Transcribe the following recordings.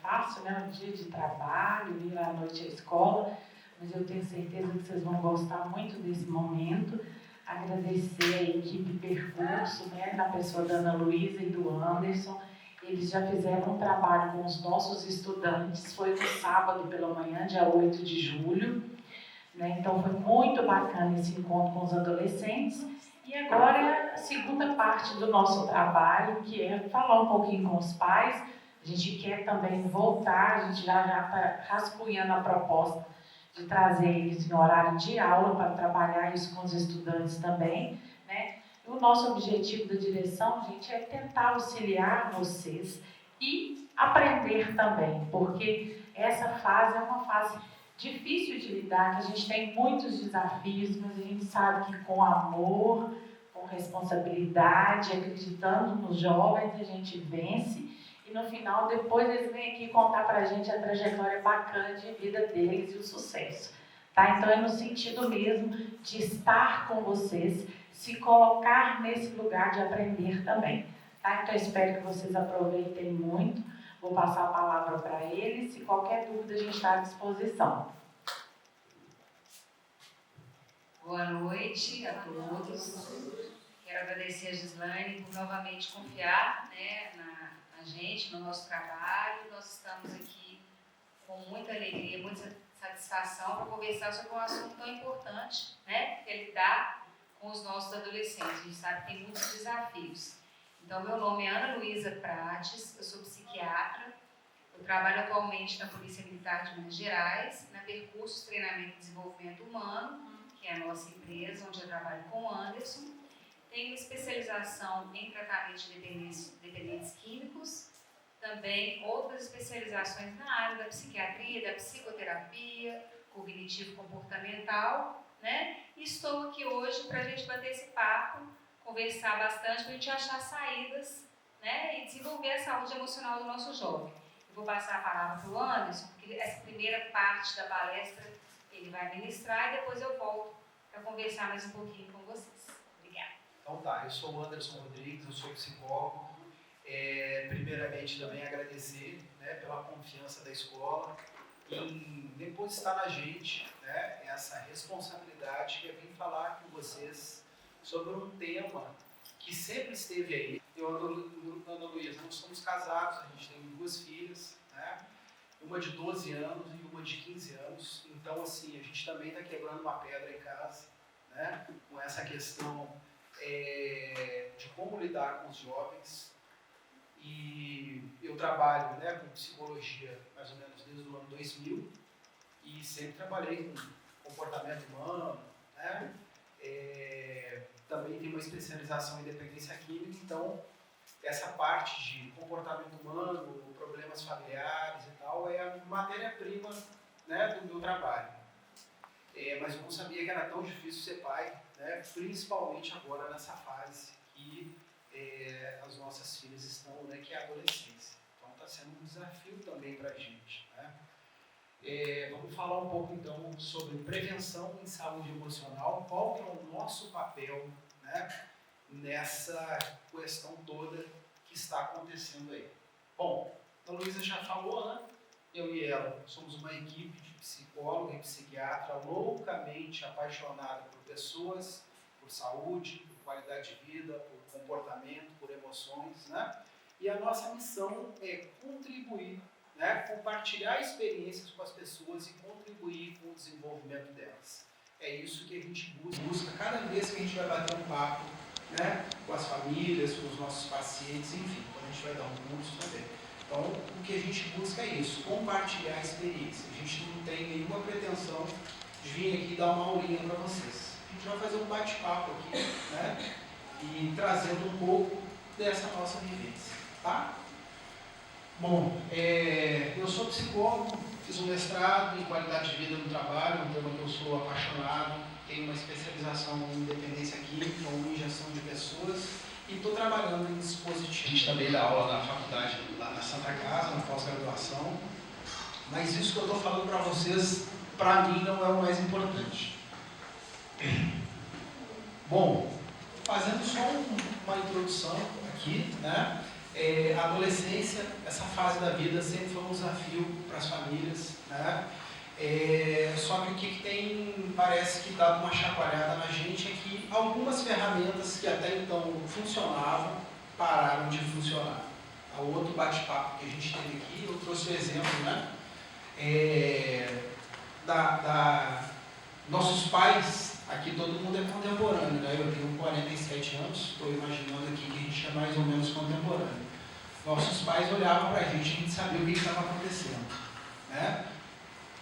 fácil, né? Um dia de trabalho, vir à noite à escola, mas eu tenho certeza que vocês vão gostar muito desse momento. Agradecer a equipe Percurso, né? Na pessoa da Ana Luísa e do Anderson. Eles já fizeram um trabalho com os nossos estudantes, foi no sábado pela manhã, dia 8 de julho. Né? Então foi muito bacana esse encontro com os adolescentes. E agora é a segunda parte do nosso trabalho, que é falar um pouquinho com os pais. A gente quer também voltar, a gente já está rascunhando a proposta de trazer eles em horário de aula para trabalhar isso com os estudantes também. Né? E o nosso objetivo da direção, gente, é tentar auxiliar vocês e aprender também, porque essa fase é uma fase difícil de lidar, que a gente tem muitos desafios, mas a gente sabe que com amor, com responsabilidade, acreditando nos jovens, a gente vence. E no final, depois eles vêm aqui contar pra gente a trajetória bacana de vida deles e o sucesso. Tá? Então é no sentido mesmo de estar com vocês, se colocar nesse lugar de aprender também. Tá? Então eu espero que vocês aproveitem muito. Vou passar a palavra para eles. Se qualquer dúvida, a gente está à disposição. Boa noite a todos. Quero agradecer a Gislaine por novamente confiar, né, na gente, no nosso trabalho. Nós estamos aqui com muita alegria, muita satisfação para conversar sobre um assunto tão importante, né, que é lidar com os nossos adolescentes. A gente sabe que tem muitos desafios. Então, meu nome é Ana Luísa Prates, eu sou psiquiatra, eu trabalho atualmente na Polícia Militar de Minas Gerais, na Percursos Treinamento e Desenvolvimento Humano, que é a nossa empresa, onde eu trabalho com o Anderson. Tenho especialização em tratamento de dependentes químicos, também outras especializações na área da psiquiatria, da psicoterapia, cognitivo-comportamental, né? E estou aqui hoje para a gente bater esse papo, conversar bastante, para a gente achar saídas, né, e desenvolver a saúde emocional do nosso jovem. Eu vou passar a palavra para o Anderson, porque essa primeira parte da palestra ele vai ministrar e depois eu volto para conversar mais um pouquinho com vocês. Obrigada. Então tá, eu sou o Anderson Rodrigues, eu sou psicólogo. Primeiramente também agradecer, né, pela confiança da escola em depositar na gente, né, essa responsabilidade que é vir falar com vocês sobre um tema que sempre esteve aí. Eu e a Ana Luísa, nós somos casados, a gente tem 2 filhas, né? Uma de 12 anos e uma de 15 anos. Então, assim, a gente também está quebrando uma pedra em casa, né? Com essa questão de como lidar com os jovens. E eu trabalho, né, com psicologia mais ou menos desde o ano 2000 e sempre trabalhei com comportamento humano, né? Também tenho uma especialização em dependência química, então essa parte de comportamento humano, problemas familiares e tal, é a matéria-prima, né, do meu trabalho. Mas eu não sabia que era tão difícil ser pai, né, principalmente agora nessa fase que as nossas filhas estão, né, que é a adolescência. Então está sendo um desafio também para a gente, né? Vamos falar um pouco então sobre prevenção em saúde emocional, qual que é o nosso papel, né, nessa questão toda que está acontecendo aí. Bom, a Luísa já falou, né? Eu e ela somos uma equipe de psicólogo e psiquiatra loucamente apaixonada por pessoas, por saúde, por qualidade de vida, por comportamento, por emoções, né? E a nossa missão é contribuir, né, compartilhar experiências com as pessoas e contribuir com o desenvolvimento delas. É isso que a gente busca cada vez que a gente vai bater um papo, né, com as famílias, com os nossos pacientes, enfim, quando a gente vai dar um curso também. Então, o que a gente busca é isso, compartilhar a experiência. A gente não tem nenhuma pretensão de vir aqui dar uma aulinha para vocês. A gente vai fazer um bate-papo aqui, né, e trazendo um pouco dessa nossa vivência, tá? Bom, eu sou psicólogo, fiz um mestrado em qualidade de vida no trabalho, um tema que eu sou apaixonado, tenho uma especialização em dependência química ou injeção de pessoas e estou trabalhando em dispositivos. A gente também dá aula na faculdade, lá na Santa Casa, na pós-graduação, mas isso que eu estou falando para vocês, para mim, não é o mais importante. Bom, fazendo só uma introdução aqui, né? A adolescência, essa fase da vida sempre foi um desafio para as famílias, né? Só que o que tem, parece que dá uma chacoalhada na gente, é que algumas ferramentas que até então funcionavam, pararam de funcionar. O outro bate-papo que a gente teve aqui, eu trouxe o exemplo, né? Nossos pais, aqui todo mundo é contemporâneo, né? Eu tenho 47 anos, estou imaginando aqui que a gente é mais ou menos contemporâneo. Nossos pais olhavam para a gente sabia o que estava acontecendo, né?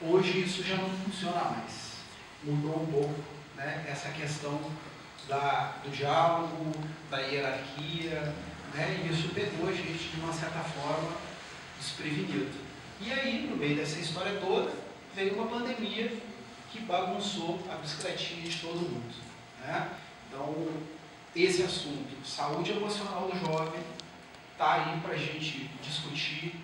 Hoje isso já não funciona mais. Mudou um pouco, né? Essa questão do diálogo, da hierarquia, né? E isso pegou a gente de uma certa forma desprevenido. E aí, no meio dessa história toda, veio uma pandemia que bagunçou a bicicletinha de todo mundo, né? Então, esse assunto, saúde emocional do jovem, está aí para a gente discutir.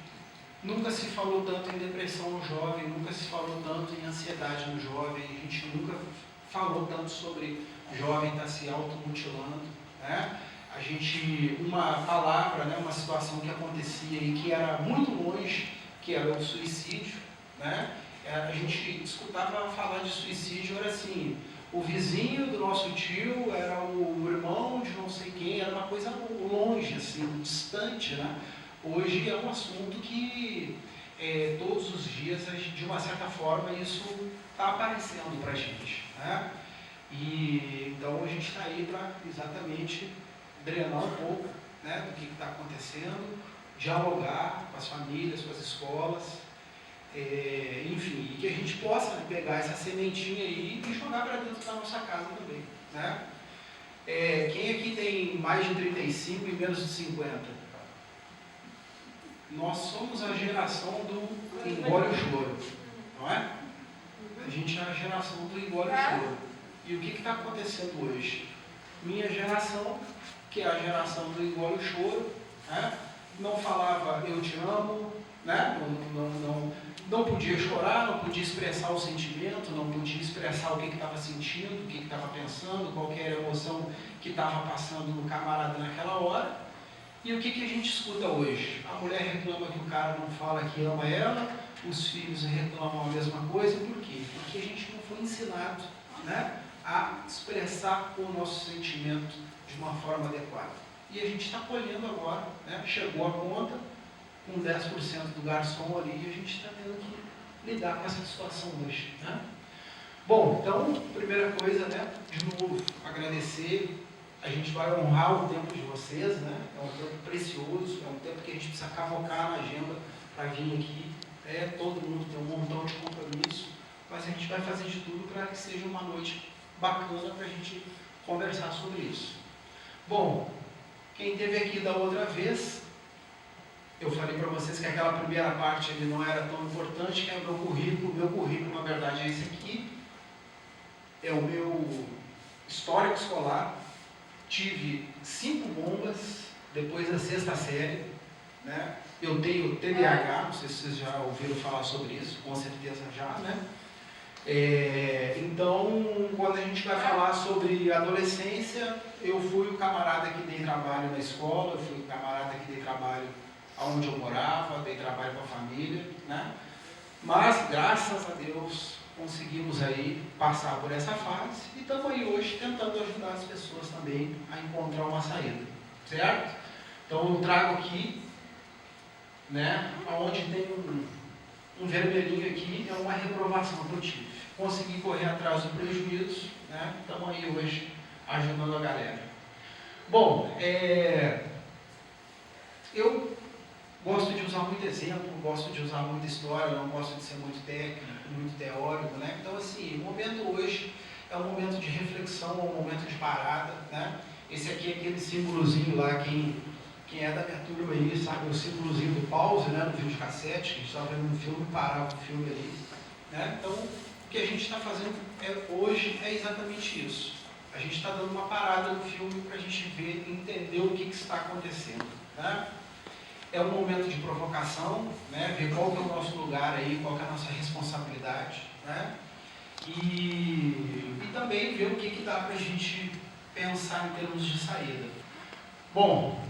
Nunca se falou tanto em depressão no jovem, nunca se falou tanto em ansiedade no jovem, a gente nunca falou tanto sobre o jovem estar se automutilando, né? Uma palavra, né, uma situação que acontecia e que era muito longe, que era o suicídio, né? A gente escutava falar de suicídio, era assim, o vizinho do nosso tio era o irmão de não sei quem, era uma coisa longe, assim, distante, né? Hoje é um assunto que todos os dias, de uma certa forma, isso está aparecendo para a gente, né? E então a gente está aí para exatamente drenar um pouco, né, do que está acontecendo, dialogar com as famílias, com as escolas, enfim, e que a gente possa pegar essa sementinha aí e jogar para dentro da nossa casa também, né? Quem aqui tem mais de 35 e menos de 50? Nós somos a geração do engole o choro, não é? A gente é a geração do engole o choro. E o que está acontecendo hoje? Minha geração, que é a geração do engole o choro, né? Não falava eu te amo, né? Não podia chorar, não podia expressar o sentimento, não podia expressar o que estava sentindo, o que estava pensando, qualquer emoção que estava passando no camarada naquela hora. E o que a gente escuta hoje? A mulher reclama que o cara não fala que ama ela, os filhos reclamam a mesma coisa, por quê? Porque a gente não foi ensinado, né, a expressar o nosso sentimento de uma forma adequada. E a gente está colhendo agora, né? Chegou a conta, com 10% do garçom ali, e a gente está tendo que lidar com essa situação hoje, né? Bom, então, primeira coisa, né, de novo, agradecer. A gente vai honrar o tempo de vocês, né? É um tempo precioso, é um tempo que a gente precisa cavocar na agenda para vir aqui. Todo mundo tem um montão de compromisso, mas a gente vai fazer de tudo para que seja uma noite bacana para a gente conversar sobre isso. Bom, quem esteve aqui da outra vez, eu falei para vocês que aquela primeira parte ali não era tão importante, que é o meu currículo. O meu currículo, na verdade, é esse aqui. É o meu histórico escolar. Tive 5 bombas depois da 6ª série, né? Eu tenho TDAH, não sei se vocês já ouviram falar sobre isso, com certeza já, né? Então, quando a gente vai falar sobre adolescência, eu fui o camarada que dei trabalho na escola, eu fui o camarada que dei trabalho onde eu morava, dei trabalho com a família, né? Mas, graças a Deus, conseguimos aí passar por essa fase e estamos aí hoje tentando ajudar as pessoas também a encontrar uma saída, certo? Então eu trago aqui, né, onde tem um vermelhinho aqui, é uma reprovação que eu tive. Consegui correr atrás do prejuízo, né? Estamos aí hoje ajudando a galera. Bom, eu gosto de usar muito exemplo, gosto de usar muita história, não gosto de ser muito técnico, muito teórico, né? Então, assim, o momento hoje é um momento de reflexão, é um momento de parada, né? Esse aqui é aquele símbolozinho lá, quem é da minha turma aí, sabe, o símbolozinho do pause, né, no videocassete, que a gente estava vendo um filme, parava o filme ali, né? Então, o que a gente está fazendo hoje é exatamente isso. A gente está dando uma parada no filme para a gente ver, entender o que está acontecendo, né? É um momento de provocação, né? Ver qual que é o nosso lugar aí, qual que é a nossa responsabilidade, né? E também ver o que dá para a gente pensar em termos de saída. Bom,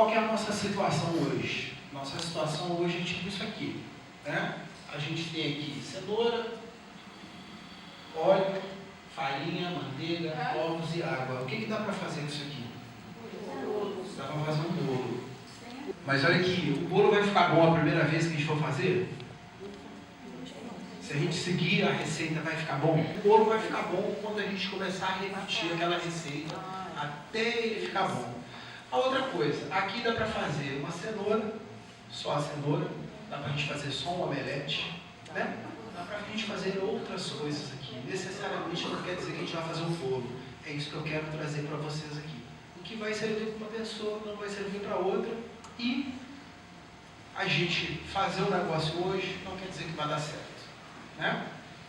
qual que é a nossa situação hoje? Nossa situação hoje é tipo isso aqui, né? A gente tem aqui cenoura, óleo, farinha, manteiga, ovos e água. O que dá para fazer com isso aqui? Dá para fazer um bolo. Mas olha aqui, o bolo vai ficar bom a primeira vez que a gente for fazer? Se a gente seguir a receita, vai ficar bom? O bolo vai ficar bom quando a gente começar a repetir aquela receita até ele ficar bom. A outra coisa, aqui dá para fazer uma cenoura, só a cenoura, dá para a gente fazer só um omelete, né? Dá para a gente fazer outras coisas aqui. Necessariamente não quer dizer que a gente vai fazer um bolo. É isso que eu quero trazer para vocês aqui. O que vai servir para uma pessoa não vai servir para outra. E a gente fazer o negócio hoje não quer dizer que vai dar certo, né?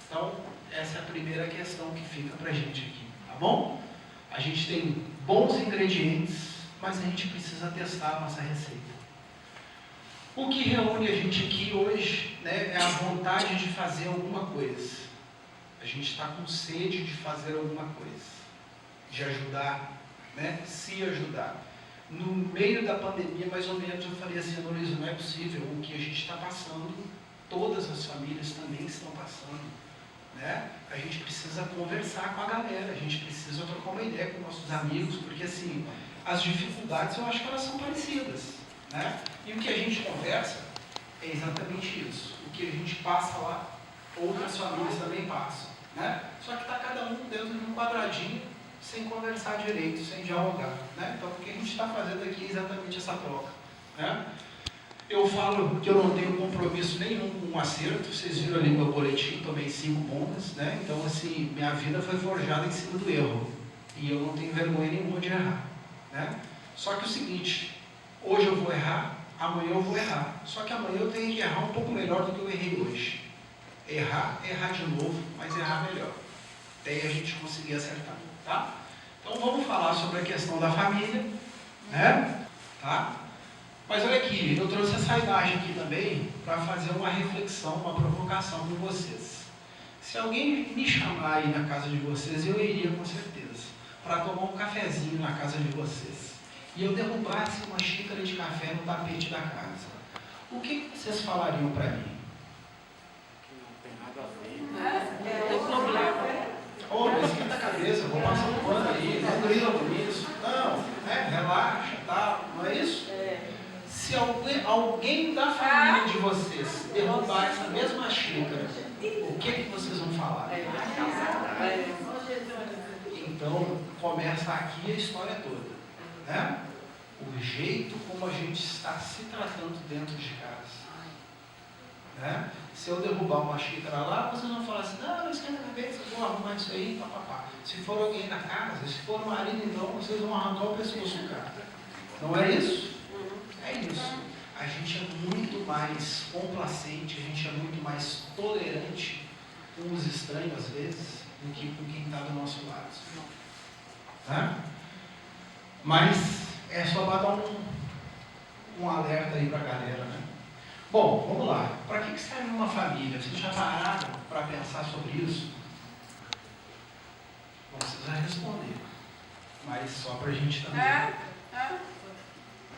Então, essa é a primeira questão que fica para a gente aqui, tá bom? A gente tem bons ingredientes, mas a gente precisa testar a nossa receita. O que reúne a gente aqui hoje, né, é a vontade de fazer alguma coisa. A gente está com sede de fazer alguma coisa, de ajudar, né, se ajudar. No meio da pandemia, mais ou menos, eu falei assim, Luiz, não é possível, o que a gente está passando, todas as famílias também estão passando, né? A gente precisa conversar com a galera, a gente precisa trocar uma ideia com nossos amigos, porque assim, as dificuldades eu acho que elas são parecidas, né? E o que a gente conversa é exatamente isso, o que a gente passa lá, outras famílias também passam, né? Só que está cada um dentro de um quadradinho, sem conversar direito, sem dialogar, né? Então, o que a gente está fazendo aqui é exatamente essa troca, né? Eu falo que eu não tenho compromisso nenhum com o acerto, vocês viram ali meu boletim, tomei 5 bombas, né? Então, assim, minha vida foi forjada em cima do erro, e eu não tenho vergonha nenhuma de errar, né? Só que o seguinte, hoje eu vou errar, amanhã eu vou errar, só que amanhã eu tenho que errar um pouco melhor do que eu errei hoje. Errar de novo, mas errar melhor, até a gente conseguir acertar. Tá? Então vamos falar sobre a questão da família, né? Tá? Mas olha aqui, eu trouxe essa imagem aqui também para fazer uma reflexão, uma provocação com vocês. Se alguém me chamar aí na casa de vocês, eu iria com certeza, para tomar um cafezinho na casa de vocês, e eu derrubasse uma xícara de café no tapete da casa, o que vocês falariam para mim? Que não tem nada a ver. Tem problema. Oh, não esquenta a cabeça, vou passar um pano aí, não grila com isso. Não, relaxa, tá? Não é isso? Se alguém da família de vocês derrubar essa mesma xícara, o que vocês vão falar? Então, começa aqui a história toda, né? O jeito como a gente está se tratando dentro de casa, né? Se eu derrubar uma xícara lá, vocês vão falar assim, não esquenta a cabeça, eu vou arrumar isso aí, papapá. Se for alguém na casa, se for o marido, então, vocês vão arrancar o pescoço do cara. Não é isso? É isso. A gente é muito mais complacente, a gente é muito mais tolerante com os estranhos, às vezes, do que com quem está do nosso lado. Tá? Mas é só para dar um alerta aí para a galera, né? Bom, vamos lá. Para que serve uma família? Vocês já pararam para pensar sobre isso? Não precisa responder, mas só para a gente também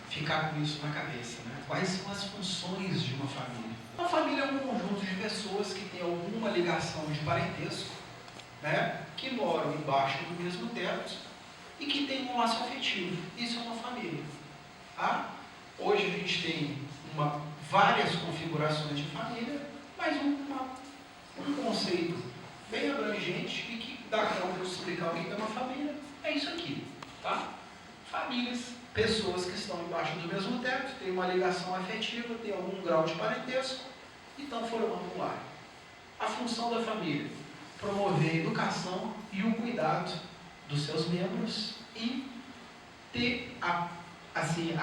ficar com isso na cabeça, né? Quais são as funções de uma família? Uma família é um conjunto de pessoas que tem alguma ligação de parentesco, né? Que moram embaixo do mesmo teto e que tem um laço afetivo. Isso é uma família. Tá? Hoje a gente tem várias configurações de família, mas um conceito bem abrangente e que dá conta de explicar o que é uma família. É isso aqui, tá? Famílias, pessoas que estão embaixo do mesmo teto, têm uma ligação afetiva, têm algum grau de parentesco e estão formando um lar. A função da família: promover a educação e o cuidado dos seus membros e ter a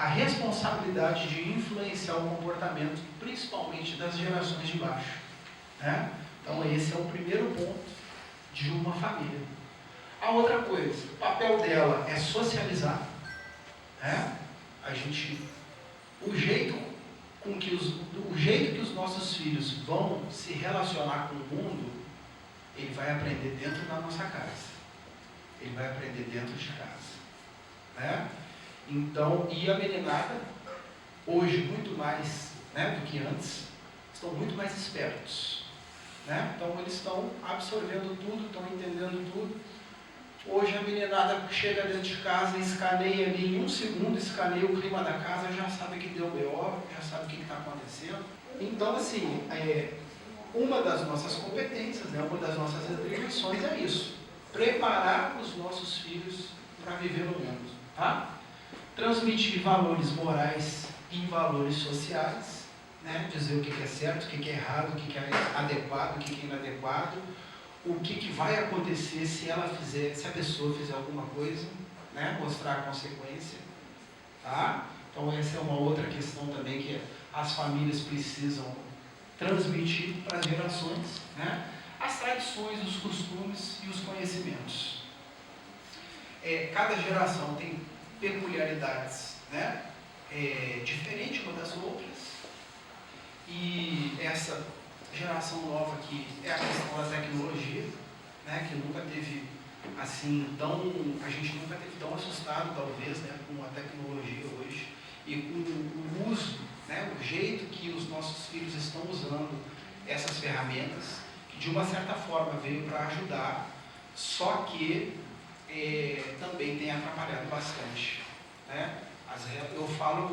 responsabilidade de influenciar o comportamento, principalmente das gerações de baixo, né? Então esse é o primeiro ponto de uma família. A outra coisa, o papel dela é socializar, né? O jeito que os nossos filhos vão se relacionar com o mundo, ele vai aprender dentro da nossa casa, ele vai aprender dentro de casa, né? Então, e a meninada, hoje muito mais, né, do que antes, estão muito mais espertos, né? Então eles estão absorvendo tudo, estão entendendo tudo. Hoje a meninada chega dentro de casa, escaneia ali em 1 segundo, escaneia o clima da casa, já sabe que deu BO, já sabe o que está acontecendo. Então, assim, uma das nossas competências, né, uma das nossas atribuições é isso: preparar os nossos filhos para viver no mundo, tá? Transmitir valores morais e valores sociais, né? Dizer o que é certo, o que é errado, o que é adequado, o que é inadequado, o que vai acontecer se a pessoa fizer alguma coisa, né? Mostrar a consequência, tá? Então essa é uma outra questão também que as famílias precisam transmitir para as gerações, né? As tradições, os costumes e os conhecimentos. Cada geração tem peculiaridades, né? Diferentes uma das outras, e essa geração nova aqui é a questão da tecnologia, né? Que nunca teve assim a gente nunca teve tão assustado, talvez, né, com a tecnologia hoje e com o uso, né, o jeito que os nossos filhos estão usando essas ferramentas, que de uma certa forma veio para ajudar, só que também tem atrapalhado bastante, né? Eu falo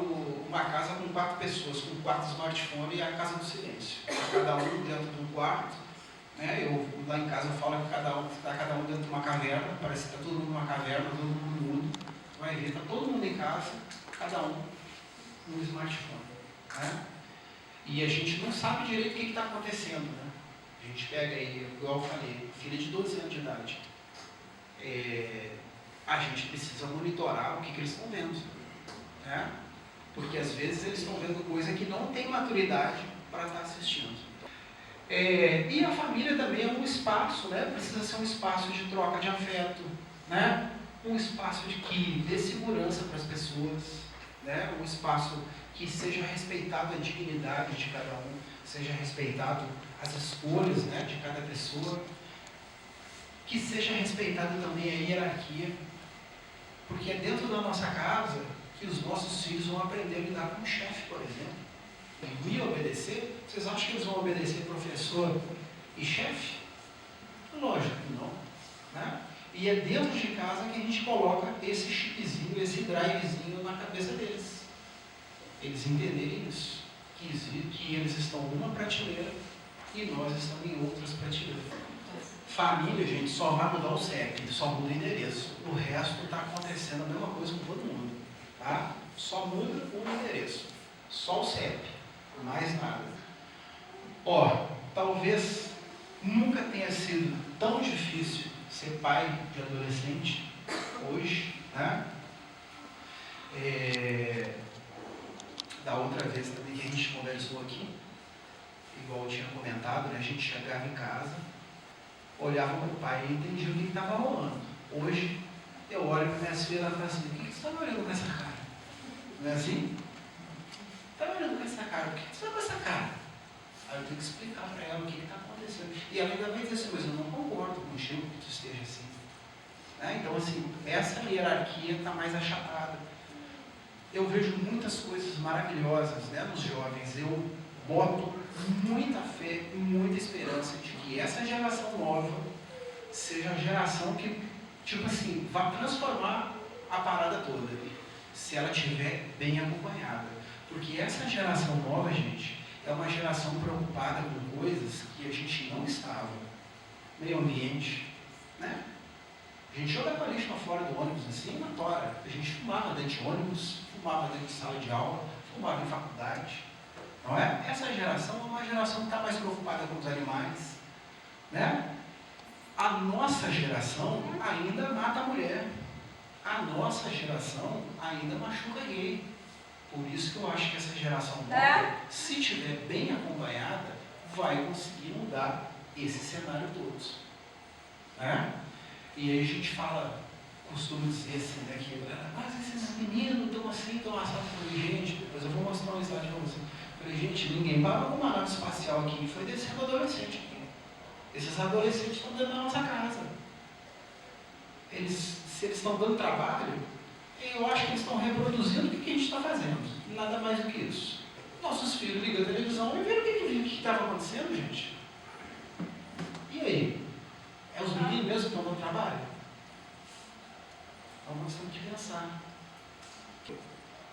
uma casa com 4 pessoas, com 4 smartphones, e a casa do silêncio. Cada um dentro de um quarto, né? Lá em casa eu falo que está cada um dentro de uma caverna, parece que está todo mundo numa caverna, todo mundo mudo. Vai ver, está todo mundo em casa, cada um no smartphone, né? E a gente não sabe direito o que está acontecendo, né? A gente pega aí, igual eu falei, filha de 12 anos de idade. A gente precisa monitorar o que eles estão vendo, né? Porque às vezes eles estão vendo coisa que não tem maturidade para estar assistindo. E a família também é um espaço, né? Precisa ser um espaço de troca de afeto, né? Um espaço que dê segurança para as pessoas, né? Um espaço que seja respeitado a dignidade de cada um, seja respeitado as escolhas, né, de cada pessoa, que seja respeitada também a hierarquia, porque é dentro da nossa casa que os nossos filhos vão aprender a lidar com o chefe, por exemplo. E obedecer, vocês acham que eles vão obedecer professor e chefe? Lógico que não, né? E é dentro de casa que a gente coloca esse chipzinho, esse drivezinho na cabeça deles. Eles entenderem isso, que eles estão numa prateleira e nós estamos em outras prateleiras. Família, gente, só vai mudar o CEP, só muda o endereço. O resto está acontecendo a mesma coisa com todo mundo, tá? Só muda o endereço, só o CEP, mais nada. Talvez nunca tenha sido tão difícil ser pai de adolescente hoje, né? Da outra vez também que a gente conversou aqui, igual eu tinha comentado, né? A gente chegava em casa, olhava para o pai e entendia o que estava rolando. Hoje, eu olho para minhas filhas e falo assim: o que você está olhando com essa cara? Não é assim? Está olhando com essa cara? Por que você está com essa cara? Aí eu tenho que explicar para ela o que está acontecendo. E ela ainda vai dizer assim: mas eu não concordo contigo que tu esteja assim. Né? Então, assim, essa hierarquia está mais achatada. Eu vejo muitas coisas maravilhosas, né, nos jovens. Eu boto muita fé e muita esperança de que essa geração nova seja a geração que, tipo assim, vai transformar a parada toda, se ela estiver bem acompanhada. Porque essa geração nova, gente, é uma geração preocupada com coisas que a gente não estava. Meio ambiente, né? A gente jogava lixo para fora do ônibus, assim, na tora. A gente fumava dentro de ônibus, fumava dentro de sala de aula, fumava em faculdade. Não é? Essa geração é uma geração que está mais preocupada com os animais, né? A nossa geração ainda mata a mulher. A nossa geração ainda machuca gay. Por isso que eu acho que essa geração nova, se estiver bem acompanhada, vai conseguir mudar esse cenário todo. Né? E aí a gente fala, costumo dizer assim, né, que mas esses meninos estão assim, estão assados. Eu falei: gente, depois eu vou mostrar um slide para você. Eu falei: gente, ninguém parou numa nave espacial aqui e foi descendo adolescente aqui. Esses adolescentes estão dentro da nossa casa. Se eles estão dando trabalho, Eu acho que eles estão reproduzindo o que a gente está fazendo. Nada mais do que isso. Nossos filhos ligam a televisão e veem o que estava acontecendo, gente. E aí? É os meninos mesmo que estão dando trabalho? Então nós temos que pensar.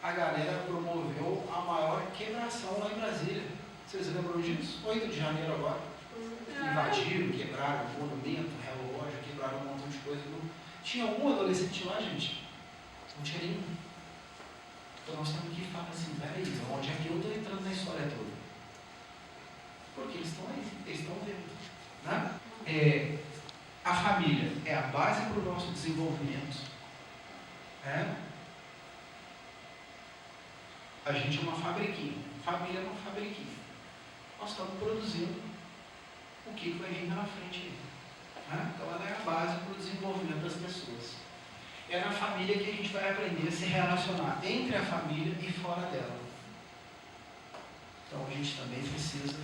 A galera promoveu a maior quebração lá em Brasília. Vocês lembram disso? 8 de janeiro agora. Invadiram, quebraram o monumento, relógio, quebraram um montão de coisa. Tinha algum adolescente lá, gente? Não tinha nenhum. Então nós temos que falar assim, peraí, onde é que eu estou entrando na história toda? Porque eles estão aí, eles estão vendo. Né? A família é a base para o nosso desenvolvimento. A gente é uma fabriquinha. Família é uma fabriquinha. Nós estamos produzindo o que vai vir na frente. Então ela é a base para o desenvolvimento das pessoas. É na família que a gente vai aprender a se relacionar entre a família e fora dela. Então a gente também precisa,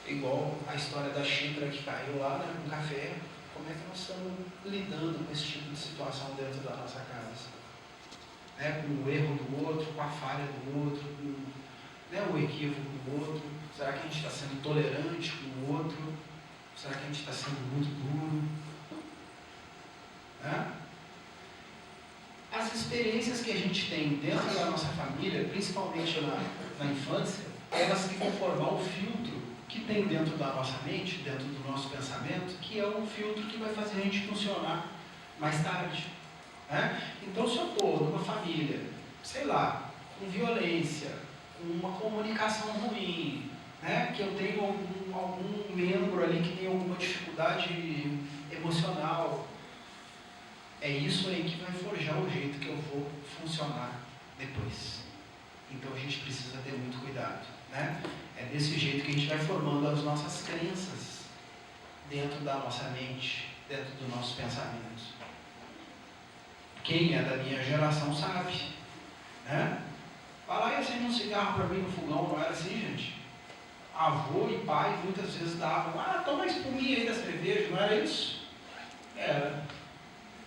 igual a história da xícara que caiu lá, né, no café, como é que nós estamos lidando com esse tipo de situação dentro da nossa casa? Com o erro do outro, com a falha do outro, com o equívoco do outro. Será que a gente está sendo tolerante com o outro? Será que a gente está sendo muito duro? As experiências que a gente tem dentro da nossa família, principalmente na infância, elas que vão formar o filtro que tem dentro da nossa mente, dentro do nosso pensamento, que é um filtro que vai fazer a gente funcionar mais tarde. Então, se eu estou numa família, sei lá, com violência, com uma comunicação ruim, que eu tenho algum membro ali que tem alguma dificuldade emocional, é isso aí que vai forjar o jeito que eu vou funcionar depois. Então a gente precisa ter muito cuidado. É desse jeito que a gente vai formando as nossas crenças dentro da nossa mente, dentro do nosso pensamento. Quem é da minha geração sabe. Vai lá e acende um cigarro para mim no fogão, não era assim, gente? Avô e pai muitas vezes davam, toma a espuminha aí da cerveja, não era isso? Era.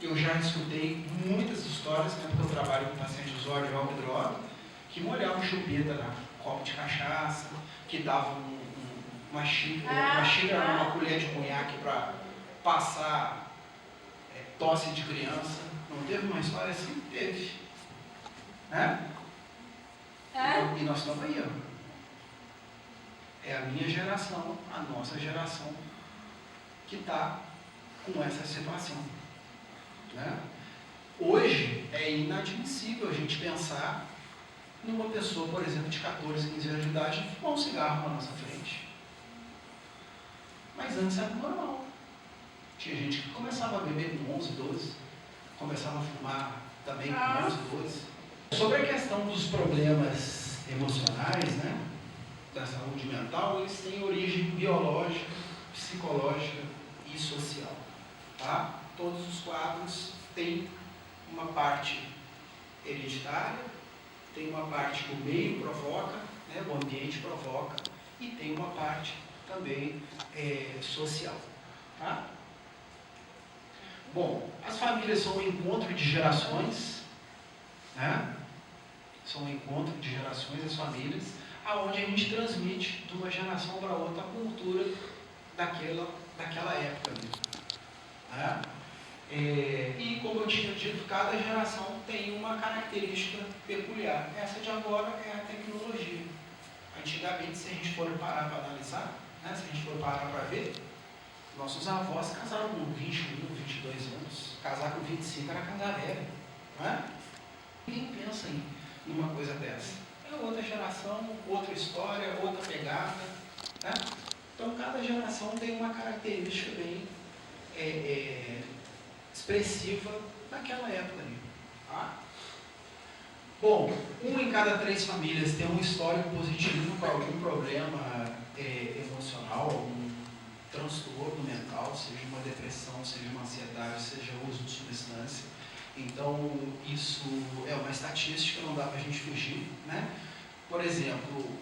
Eu já escutei muitas histórias, porque eu trabalho com pacientes usuários de álcool e droga, que molhavam chupeta na copo de cachaça, que davam uma xícara, uma colher de conhaque para passar tosse de criança. Não teve uma história assim? Teve. E nós estamos aí. É a minha geração, a nossa geração, que está com essa situação. Hoje é inadmissível a gente pensar numa pessoa, por exemplo, de 14, 15 anos de idade fumar um cigarro na nossa frente. Mas antes era normal. Tinha gente que começava a beber com 11, 12, começava a fumar também com 11, 12. Sobre a questão dos problemas emocionais, da saúde mental, eles têm origem biológica, psicológica e social. Todos os quadros têm uma parte hereditária, tem uma parte que o meio provoca, o ambiente provoca, e tem uma parte também social. Bom, as famílias são um encontro de gerações, são um encontro de gerações, as famílias, aonde a gente transmite de uma geração para outra a cultura daquela época ali. E como eu tinha dito, cada geração tem uma característica peculiar. Essa de agora é a tecnologia. Antigamente, se a gente for parar para analisar, se a gente for parar para ver, nossos avós casaram com 21, 22 anos. Casar com 25 era casar velho. Ninguém pensa em uma coisa dessa. É outra geração, outra história, outra pegada. Então, cada geração tem uma característica bem expressiva naquela época ali. Bom, 1 em cada 3 famílias tem um histórico positivo com algum problema emocional, algum transtorno mental, seja uma depressão, seja uma ansiedade, seja uso de substância. Então, isso é uma estatística, não dá para a gente fugir. Por exemplo,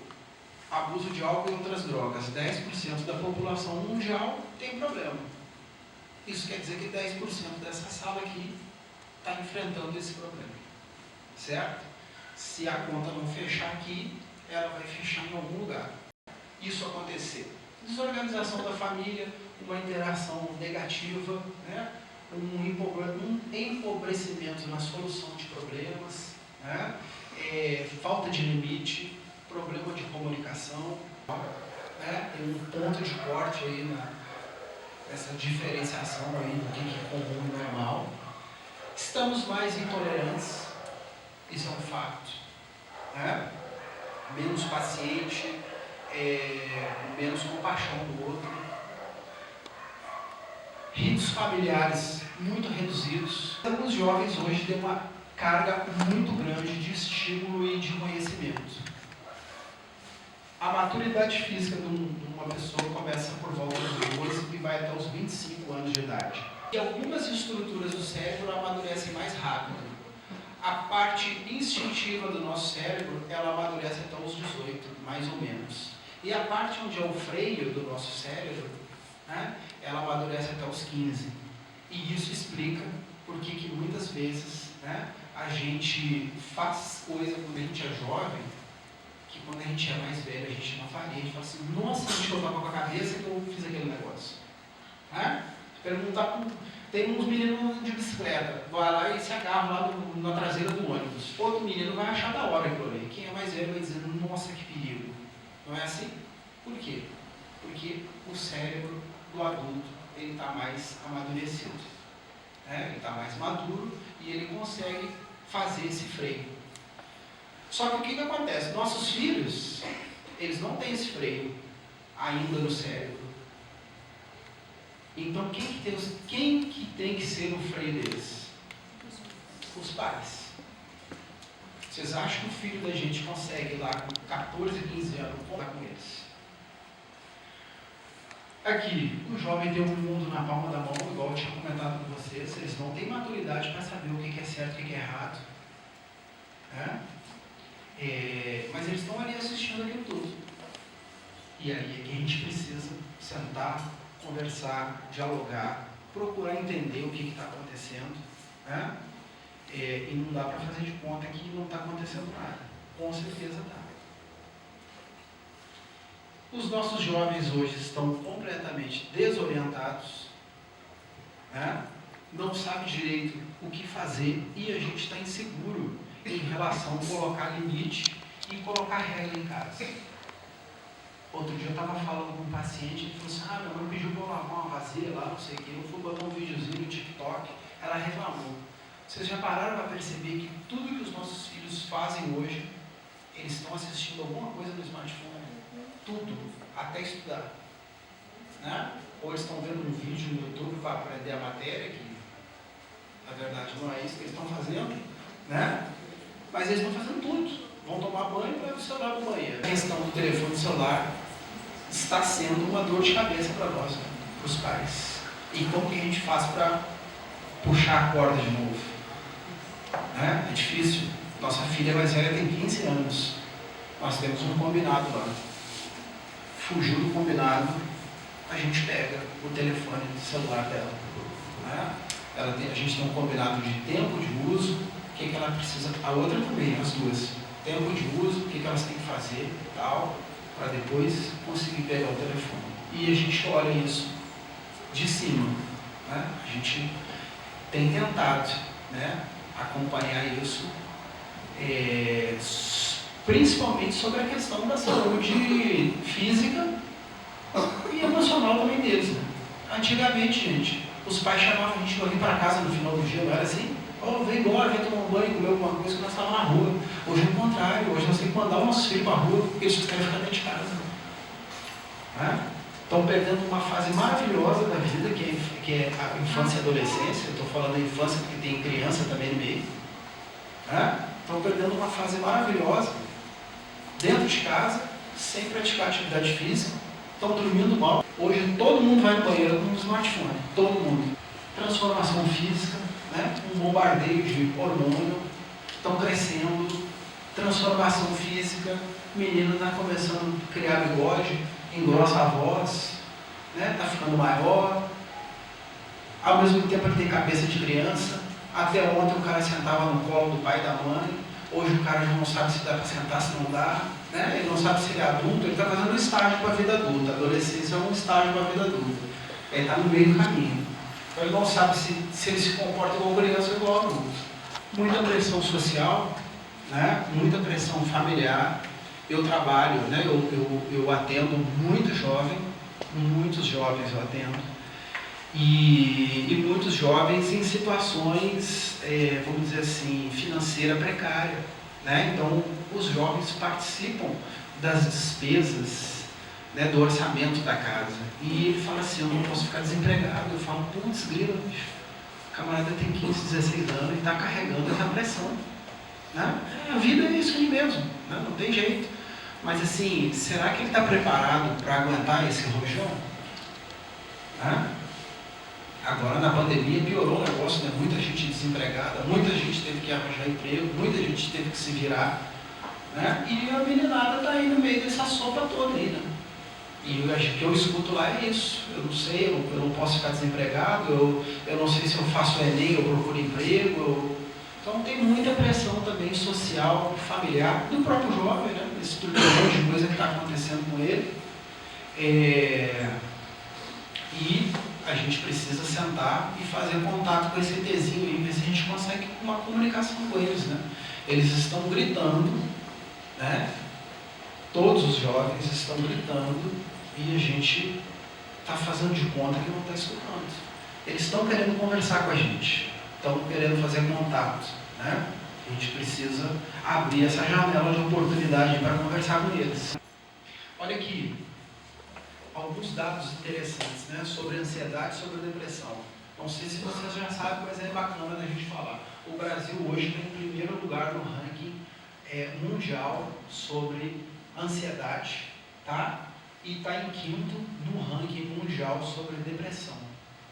abuso de álcool e outras drogas. 10% da população mundial tem problema. Isso quer dizer que 10% dessa sala aqui está enfrentando esse problema. certo? Se a conta não fechar aqui, ela vai fechar em algum lugar. Isso acontecer. Desorganização da família, uma interação negativa, né? Um empobrecimento na solução de problemas, né? Falta de limite, problema de comunicação, né? Tem um ponto de corte aí nessa diferenciação aí do que é comum e normal. Estamos mais intolerantes, isso é um fato, né? Menos paciente, menos compaixão do outro. Ritos familiares muito reduzidos. Alguns jovens hoje têm uma carga muito grande de estímulo e de conhecimento. A maturidade física de uma pessoa começa por volta dos 12 e vai até os 25 anos de idade. E algumas estruturas do cérebro amadurecem mais rápido. A parte instintiva do nosso cérebro, ela amadurece até os 18, mais ou menos. E a parte onde é o freio do nosso cérebro, né, ela amadurece até os 15. E isso explica por que muitas vezes, né, a gente faz coisa quando a gente é jovem, que quando a gente é mais velho a gente não faria. A gente fala assim, nossa, a gente tava com a cabeça que eu fiz aquele negócio. Né? Perguntar, tem uns meninos de bicicleta, vai lá e se agarra lá na traseira do ônibus. Outro menino vai achar da hora aquilo ali. Quem é mais velho vai dizer, nossa, que perigo. Não é assim? Por quê? Porque o cérebro do adulto, ele está mais amadurecido. Né? Ele está mais maduro e ele consegue fazer esse freio. Só que o que acontece? Nossos filhos, eles não têm esse freio ainda no cérebro. Então, quem que tem que ser o freio deles? Os pais. Vocês acham que o filho da gente consegue lá com 14, 15 anos contar com eles? Aqui, o jovem tem um mundo na palma da mão, igual eu tinha comentado com vocês. Eles não têm maturidade para saber o que é certo e o que é errado. Mas eles estão ali assistindo aquilo tudo. E aí é que a gente precisa sentar, conversar, dialogar, procurar entender o que está acontecendo. Né? E não dá para fazer de conta que não está acontecendo nada. Com certeza está. Os nossos jovens hoje estão completamente desorientados, né? Não sabem direito o que fazer e a gente está inseguro em relação a colocar limite e colocar regra em casa. Outro dia eu estava falando com um paciente, ele falou assim, minha mãe pediu para eu lavar uma vasilha lá, não sei o quê, eu fui botar um videozinho no TikTok, ela reclamou. Vocês já pararam para perceber que tudo que os nossos filhos fazem hoje, eles estão assistindo alguma coisa no smartphone? Tudo, até estudar. Né? Ou eles estão vendo um vídeo no YouTube para aprender a matéria, que na verdade não é isso que eles estão fazendo, né? Mas eles estão fazendo tudo. Vão tomar banho para o celular no banheiro. A questão do telefone celular está sendo uma dor de cabeça para nós, né? Para os pais. E como que a gente faz para puxar a corda de novo? Né? É difícil. Nossa filha mais velha tem 15 anos. Nós temos um combinado lá. Fugiu do combinado, a gente pega o telefone do celular dela. Né? A gente tem um combinado de tempo de uso, o que ela precisa, a outra também, as duas. Tempo de uso, o que elas têm que fazer e tal, para depois conseguir pegar o telefone. E a gente olha isso de cima. Né? A gente tem tentado, né, acompanhar isso, principalmente sobre a questão da saúde física e emocional também deles. Né? Antigamente, gente, os pais chamavam a gente para vir para casa no final do dia, não era assim? Vem embora, vem tomar um banho, comer alguma coisa, que nós estávamos na rua. Hoje é o contrário, hoje nós temos que mandar os nossos filhos para a rua, porque eles querem ficar dentro de casa. Né? Estão perdendo uma fase maravilhosa da vida, que é a infância e a adolescência. Eu estou falando da infância porque tem criança também no meio. Né? Estão perdendo uma fase maravilhosa dentro de casa, sem praticar atividade física, estão dormindo mal. Hoje todo mundo vai no banheiro com um smartphone, todo mundo. Transformação física, né? Um bombardeio de hormônio, estão crescendo, transformação física, o menino está começando a criar bigode, engrossa a voz, né? Está ficando maior, ao mesmo tempo ele tem cabeça de criança. Até ontem o cara sentava no colo do pai e da mãe, Hoje o cara já não sabe se dá para sentar, se não dá, né? Ele não sabe se ele é adulto, ele está fazendo um estágio para a vida adulta. A adolescência é um estágio para a vida adulta. Ele está no meio do caminho. Então ele não sabe se ele se comporta igual criança ou igual adulto. Muita pressão social, né? Muita pressão familiar. Eu trabalho, né? Eu atendo muitos jovens eu atendo. E muitos jovens em situações, vamos dizer assim, financeira precária, né? Então, os jovens participam das despesas, né, do orçamento da casa. E ele fala assim, eu não posso ficar desempregado. Eu falo, putz, grila, bicho. O camarada tem 15, 16 anos e está carregando essa pressão, né? A vida é isso aí mesmo, né? Não tem jeito. Mas assim, será que ele está preparado para aguentar esse rojão? Né? Agora na pandemia piorou o negócio, né? Muita gente desempregada, muita gente teve que arranjar emprego, muita gente teve que se virar, né? E a meninada está aí no meio dessa sopa toda aí, né? E o que eu escuto lá é isso. Eu não sei, eu não posso ficar desempregado, eu não sei se eu faço Enem, eu procuro emprego. Então tem muita pressão também social, familiar, do próprio jovem, né? Esse turbilhão de coisa que está acontecendo com ele. E a gente precisa sentar e fazer contato com esse ETzinho e ver se a gente consegue uma comunicação com eles, né? Eles estão gritando, né? Todos os jovens estão gritando e a gente está fazendo de conta que não está escutando. Eles estão querendo conversar com a gente, estão querendo fazer contato, né? A gente precisa abrir essa janela de oportunidade para conversar com eles. Olha aqui, alguns dados interessantes, né, sobre ansiedade e sobre depressão. Não sei se vocês já sabem, mas é bacana da gente falar. O Brasil hoje está em primeiro lugar no ranking mundial sobre ansiedade, tá? E está em quinto no ranking mundial sobre depressão.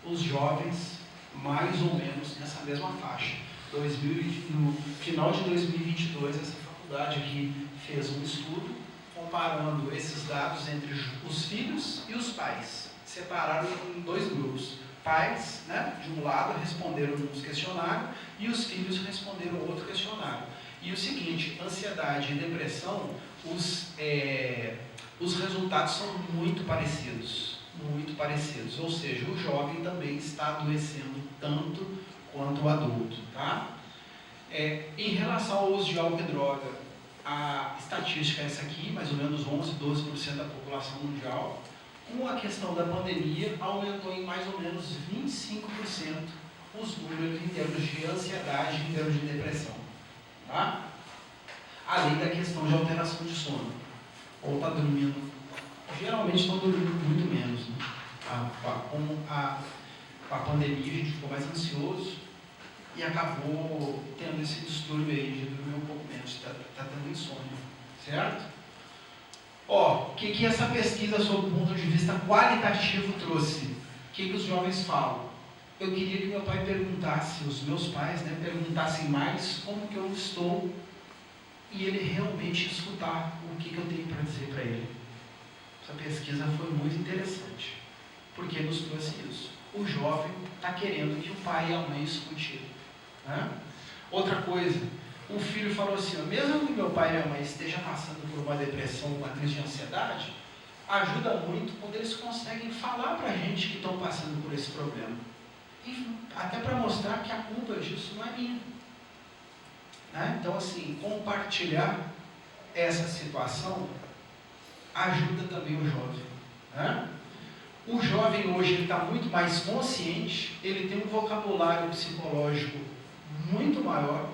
Os jovens, mais ou menos nessa mesma faixa. No final de 2022, essa faculdade aqui fez um estudo comparando esses dados entre os filhos e os pais. Separaram em dois grupos. Pais, né, de um lado, responderam uns questionários e os filhos responderam outro questionário. E o seguinte, ansiedade e depressão, os resultados são muito parecidos. Ou seja, o jovem também está adoecendo tanto quanto o adulto, tá? Em relação ao uso de álcool e droga, a estatística é essa aqui, mais ou menos 11, 12% da população mundial. Com a questão da pandemia, aumentou em mais ou menos 25% os números em termos de ansiedade, em termos de depressão. Tá? Além da questão de alteração de sono. Ou está dormindo. Geralmente estão dormindo muito menos. Né? Com a pandemia, a gente ficou mais ansioso e acabou tendo esse distúrbio aí de dormir um pouco menos. Está tendo insônia. Certo? O que essa pesquisa sob o ponto de vista qualitativo trouxe? O que os jovens falam? Eu queria que meu pai perguntasse, os meus pais, né, perguntassem mais como que eu estou e ele realmente escutar o que eu tenho para dizer para ele. Essa pesquisa foi muito interessante, porque nos trouxe isso. O jovem está querendo que o pai e a mãe escute ele. Né? Outra coisa, o filho falou assim, mesmo que meu pai e a mãe estejam passando por uma depressão, uma crise de ansiedade, ajuda muito quando eles conseguem falar para a gente que estão passando por esse problema. E até para mostrar que a culpa disso não é minha. Né? Então, assim, compartilhar essa situação ajuda também o jovem. Né? O jovem hoje está muito mais consciente, ele tem um vocabulário psicológico muito maior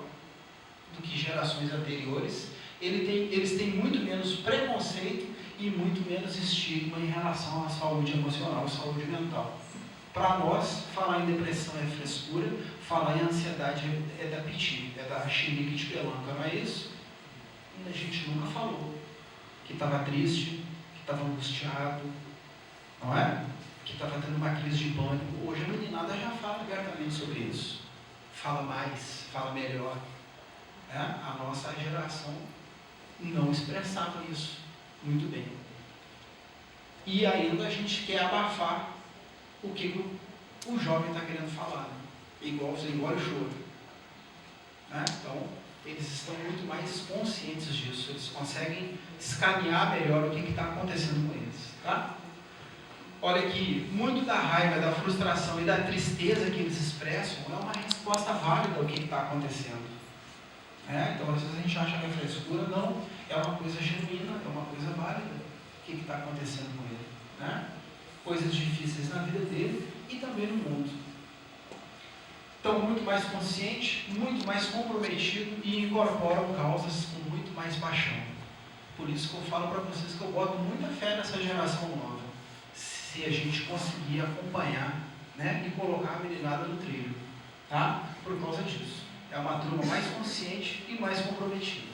do que gerações anteriores, eles têm muito menos preconceito e muito menos estigma em relação à saúde emocional, à saúde mental. Para nós, falar em depressão é frescura, falar em ansiedade é da piti, é da xilique de pelanca, não é isso? E a gente nunca falou que estava triste, que estava angustiado, não é? Que estava tendo uma crise de pânico. Hoje a meninada já fala abertamente sobre isso. Fala mais, fala melhor. A nossa geração não expressava isso muito bem. E ainda a gente quer abafar o que o jovem está querendo falar. Né? Igual o choro. Então, eles estão muito mais conscientes disso, eles conseguem escanear melhor o que está acontecendo com eles, tá? Olha aqui, muito da raiva, da frustração e da tristeza que eles expressam é uma resposta válida ao que está acontecendo. Então, às vezes a gente acha que é frescura, não, é uma coisa genuína, é uma coisa válida o que está acontecendo com ele, né? Coisas difíceis na vida dele e também no mundo. Então, muito mais consciente, muito mais comprometido e incorporam causas com muito mais paixão. Por isso que eu falo para vocês que eu boto muita fé nessa geração nova. Se a gente conseguir acompanhar, né, e colocar a meninada no trilho, tá? Por causa disso. É uma turma mais consciente e mais comprometida.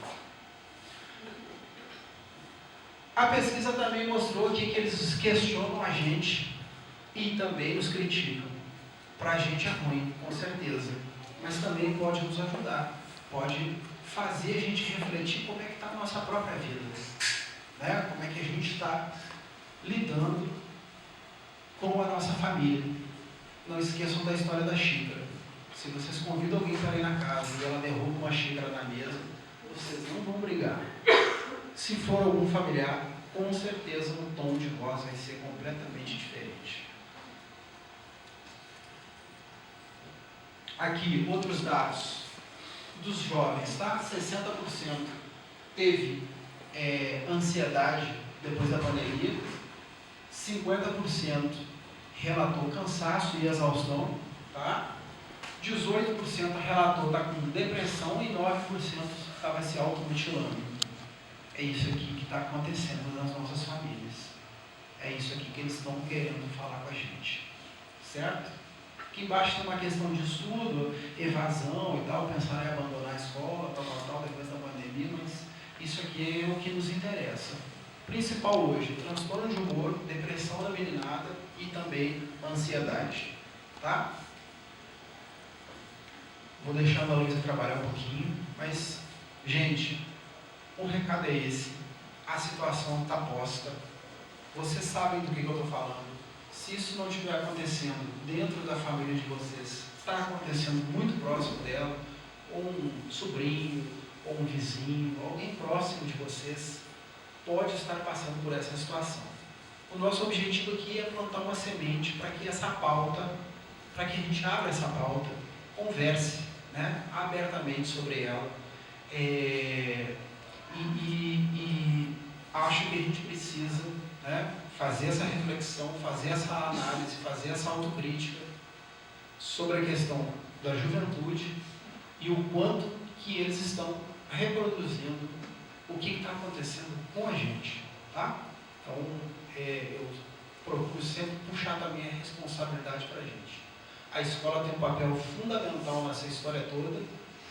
A pesquisa também mostrou que eles questionam a gente e também nos criticam. Para a gente é ruim, com certeza, mas também pode nos ajudar, pode fazer a gente refletir como é que está a nossa própria vida, né? Como é que a gente está lidando com a nossa família. Não esqueçam da história da xícara. Se vocês convidam alguém para ir na casa e ela derruba uma xícara na mesa, vocês não vão brigar. Se for algum familiar, com certeza o tom de voz vai ser completamente diferente. Aqui, outros dados dos jovens, tá? 60% teve ansiedade depois da pandemia, 50% relatou cansaço e exaustão, tá? 18% relatou estar com depressão e 9% estava se automutilando. É isso aqui que está acontecendo nas nossas famílias. É isso aqui que eles estão querendo falar com a gente. Certo? Aqui embaixo tem uma questão de estudo, evasão e tal, pensar em abandonar a escola, tal, depois da pandemia, mas isso aqui é o que nos interessa. Principal hoje, transtorno de humor, depressão da meninada e também ansiedade. Tá? Vou deixar a Luísa trabalhar um pouquinho, mas, gente, o recado é esse. A situação está posta. Vocês sabem do que eu estou falando. Se isso não estiver acontecendo dentro da família de vocês, está acontecendo muito próximo dela, ou um sobrinho, ou um vizinho, alguém próximo de vocês, pode estar passando por essa situação. O nosso objetivo aqui é plantar uma semente para que essa pauta, para que a gente abra essa pauta, converse, né, abertamente sobre ela. E acho que a gente precisa, né, fazer essa reflexão, fazer essa análise, fazer essa autocrítica sobre a questão da juventude e o quanto que eles estão reproduzindo o que está acontecendo com a gente, tá? Então, eu procuro sempre puxar também a responsabilidade para a gente. A escola tem um papel fundamental nessa história toda,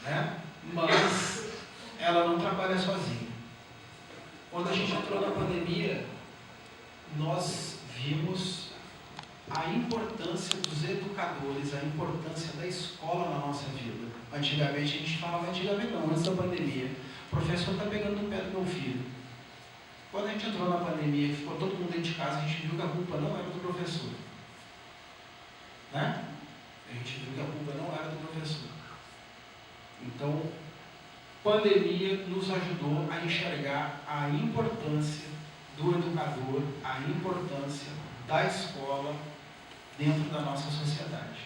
né? Mas ela não trabalha sozinha. Quando a gente entrou na pandemia, nós vimos a importância dos educadores, a importância da escola na nossa vida. Antigamente, a gente falava, antigamente não, antes da pandemia, o professor está pegando no pé do meu filho. Quando a gente entrou na pandemia e ficou todo mundo dentro de casa, a gente viu que a culpa não era do professor. Né? A gente viu que a culpa não era do professor. Então, pandemia nos ajudou a enxergar a importância do educador, a importância da escola dentro da nossa sociedade.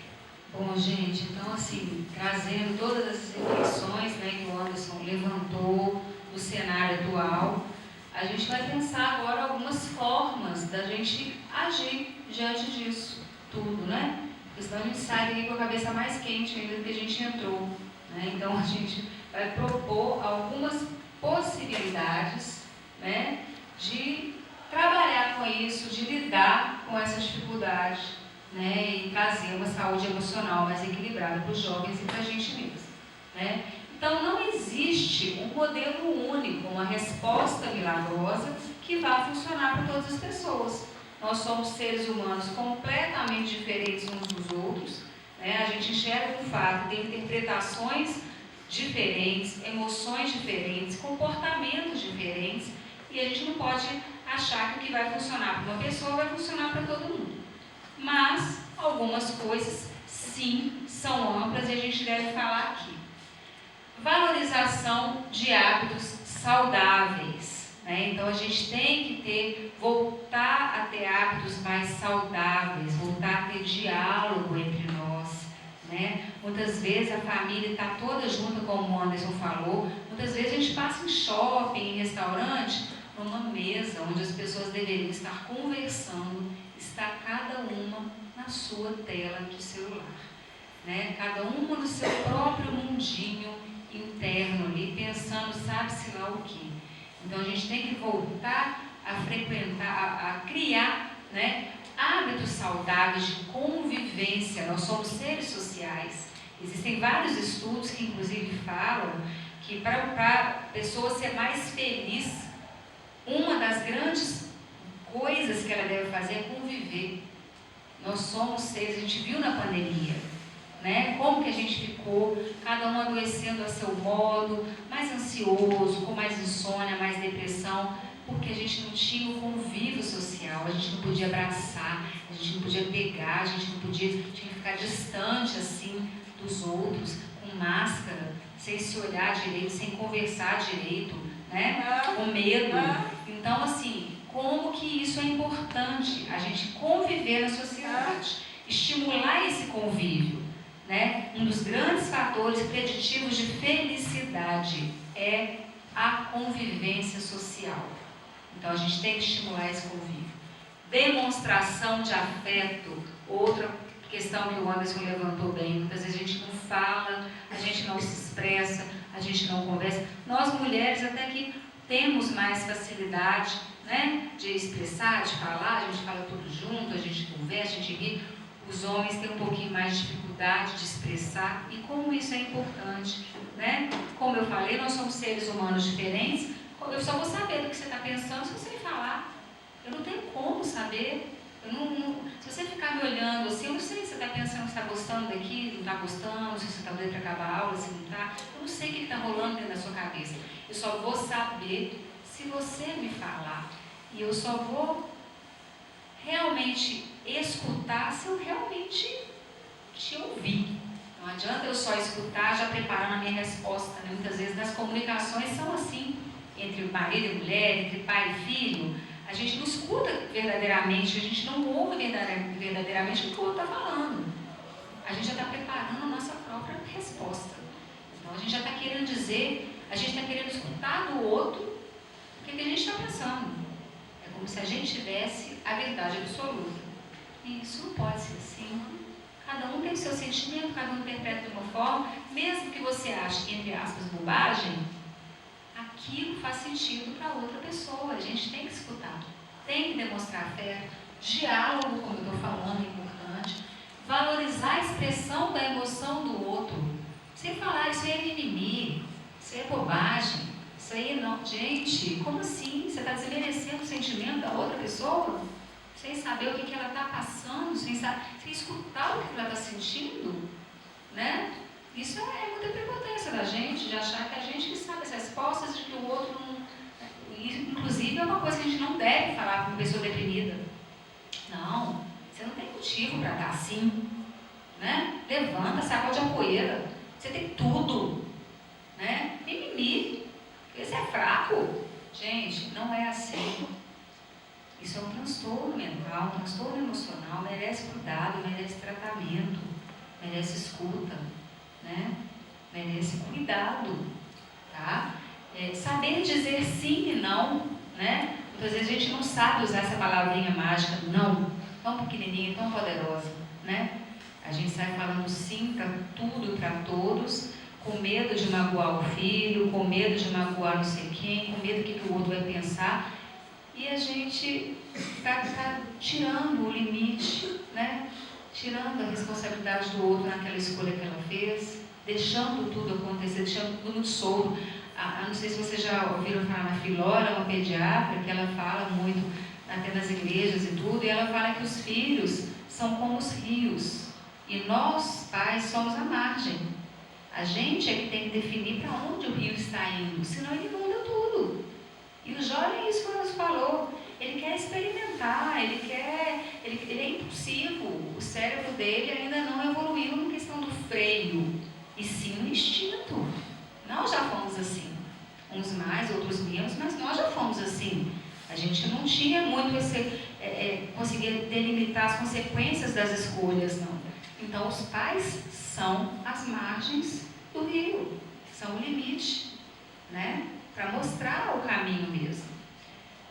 Bom, gente, então assim, trazendo todas essas reflexões, né, que o Anderson levantou do cenário atual, a gente vai pensar agora algumas formas da gente agir diante disso tudo, né? Porque senão a gente sai daqui com a cabeça mais quente ainda do que a gente entrou, né? Então a gente vai propor algumas possibilidades, né, de trabalhar com isso, de lidar com essa dificuldade, né, e trazer uma saúde emocional mais equilibrada para os jovens e para a gente mesmo, né? Então não existe um modelo único, uma resposta milagrosa que vá funcionar para todas as pessoas. Nós somos seres humanos completamente diferentes uns dos outros, né? A gente enxerga um fato, tem interpretações diferentes, emoções diferentes, comportamentos diferentes, e a gente não pode achar que o que vai funcionar para uma pessoa vai funcionar para todo mundo. Mas algumas coisas, sim, são amplas e a gente deve falar aqui. valorização de hábitos saudáveis, né? Então a gente tem que voltar a ter hábitos mais saudáveis, voltar a ter diálogo entre nós, né? Muitas vezes a família está toda junta, como o Anderson falou, muitas vezes a gente passa em shopping, em restaurante, numa mesa onde as pessoas deveriam estar conversando, está cada uma na sua tela de celular, né? Cada uma no seu próprio mundinho interno ali, pensando sabe-se lá o que. Então a gente tem que voltar a frequentar, a criar, né, hábitos saudáveis de convivência. Nós somos seres sociais. Existem vários estudos que inclusive falam que para a pessoa ser mais feliz, uma das grandes coisas que ela deve fazer é conviver. Nós somos seres, a gente viu na pandemia, né? Como que a gente ficou, cada um adoecendo a seu modo, mais ansioso, com mais insônia, mais depressão, porque a gente não tinha o convívio social, a gente não podia abraçar, a gente não podia pegar, a gente não podia, tinha que ficar distante assim dos outros, com máscara, sem se olhar direito, sem conversar direito, né? Com medo. Então, assim, como que isso é importante, a gente conviver na sociedade, estimular esse convívio, né? Um dos grandes fatores preditivos de felicidade é a convivência social. Então a gente tem que estimular esse convívio. Demonstração de afeto, outra questão que o Anderson levantou bem. Muitas vezes a gente não fala, a gente não se expressa, a gente não conversa. Nós mulheres até que temos mais facilidade, né, de expressar, de falar, a gente fala tudo junto, a gente conversa, a gente ri. Os homens têm um pouquinho mais de dificuldade de expressar, e como isso é importante, né? Como eu falei, nós somos seres humanos diferentes, eu só vou saber do que você está pensando se você me falar. Eu não tenho como saber. Se você ficar me olhando assim, eu não sei se você está pensando que está gostando daqui, não está gostando, se você está doido para acabar a aula, se não está. Eu não sei o que está rolando dentro da sua cabeça. Eu só vou saber se você me falar. E eu só vou realmente escutar se eu realmente te ouvir. Não adianta eu só escutar já preparando a minha resposta, né? Muitas vezes nas comunicações são assim, entre marido e mulher, entre pai e filho, a gente não escuta verdadeiramente, a gente não ouve verdadeiramente o que o outro está falando. A gente já está preparando a nossa própria resposta. Então a gente já está querendo dizer, a gente está querendo escutar do outro o que a gente está pensando. É como se a gente tivesse a verdade absoluta. E isso não pode ser assim. Cada um tem o seu sentimento, cada um interpreta de uma forma, mesmo que você ache, entre aspas, bobagem, aquilo faz sentido para outra pessoa. A gente tem que escutar, tem que demonstrar afeto, diálogo, como eu estou falando, é importante, valorizar a expressão da emoção do outro, sem falar, isso aí é mimimi, isso aí é bobagem, isso aí não. Gente, como assim? Você está desmerecendo o sentimento da outra pessoa? Sem saber o que ela está passando, sem escutar o que ela está sentindo, né? Isso é muita prepotência da gente, de achar que a gente que sabe as respostas, de que o outro não. Inclusive é uma coisa que a gente não deve falar para uma pessoa deprimida. Não, você não tem motivo para estar assim, né? Levanta, sacode a poeira, você tem tudo, né? Mimimi, esse é fraco. Gente, não é assim. Isso é um transtorno mental, um transtorno emocional, merece cuidado, merece tratamento, merece escuta, né? Merece cuidado, tá? Saber dizer sim e não, né? Muitas vezes a gente não sabe usar essa palavrinha mágica, não, tão pequenininha, tão poderosa, né? A gente sai falando sim para tudo e para todos, com medo de magoar o filho, com medo de magoar não sei quem, com medo do que o outro vai pensar. E a gente está tirando o limite, né? Tirando a responsabilidade do outro naquela escolha que ela fez, deixando tudo acontecer, deixando tudo muito solto. Não sei se vocês já ouviram falar na Filora, uma pediatra, que ela fala muito até nas igrejas e tudo, e ela fala que os filhos são como os rios, e nós, pais, somos a margem. A gente é que tem que definir para onde o rio está indo, senão ele inunda tudo. E o jovem é isso que nos falou, ele quer experimentar, ele é impulsivo, o cérebro dele ainda não evoluiu na questão do freio, e sim no instinto. Não tinha muito conseguir delimitar as consequências das escolhas, não. Então, os pais são as margens do rio, são o limite, né? Para mostrar o caminho mesmo.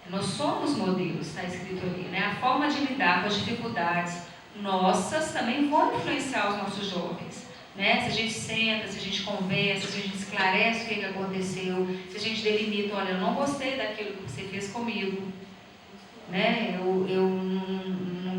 Nós somos modelos, está escrito ali, né? A forma de lidar com as dificuldades nossas também vão influenciar os nossos jovens, né? Se a gente senta, se a gente conversa, se a gente esclarece o que aconteceu, se a gente delimita, olha, eu não gostei daquilo que você fez comigo, né? Eu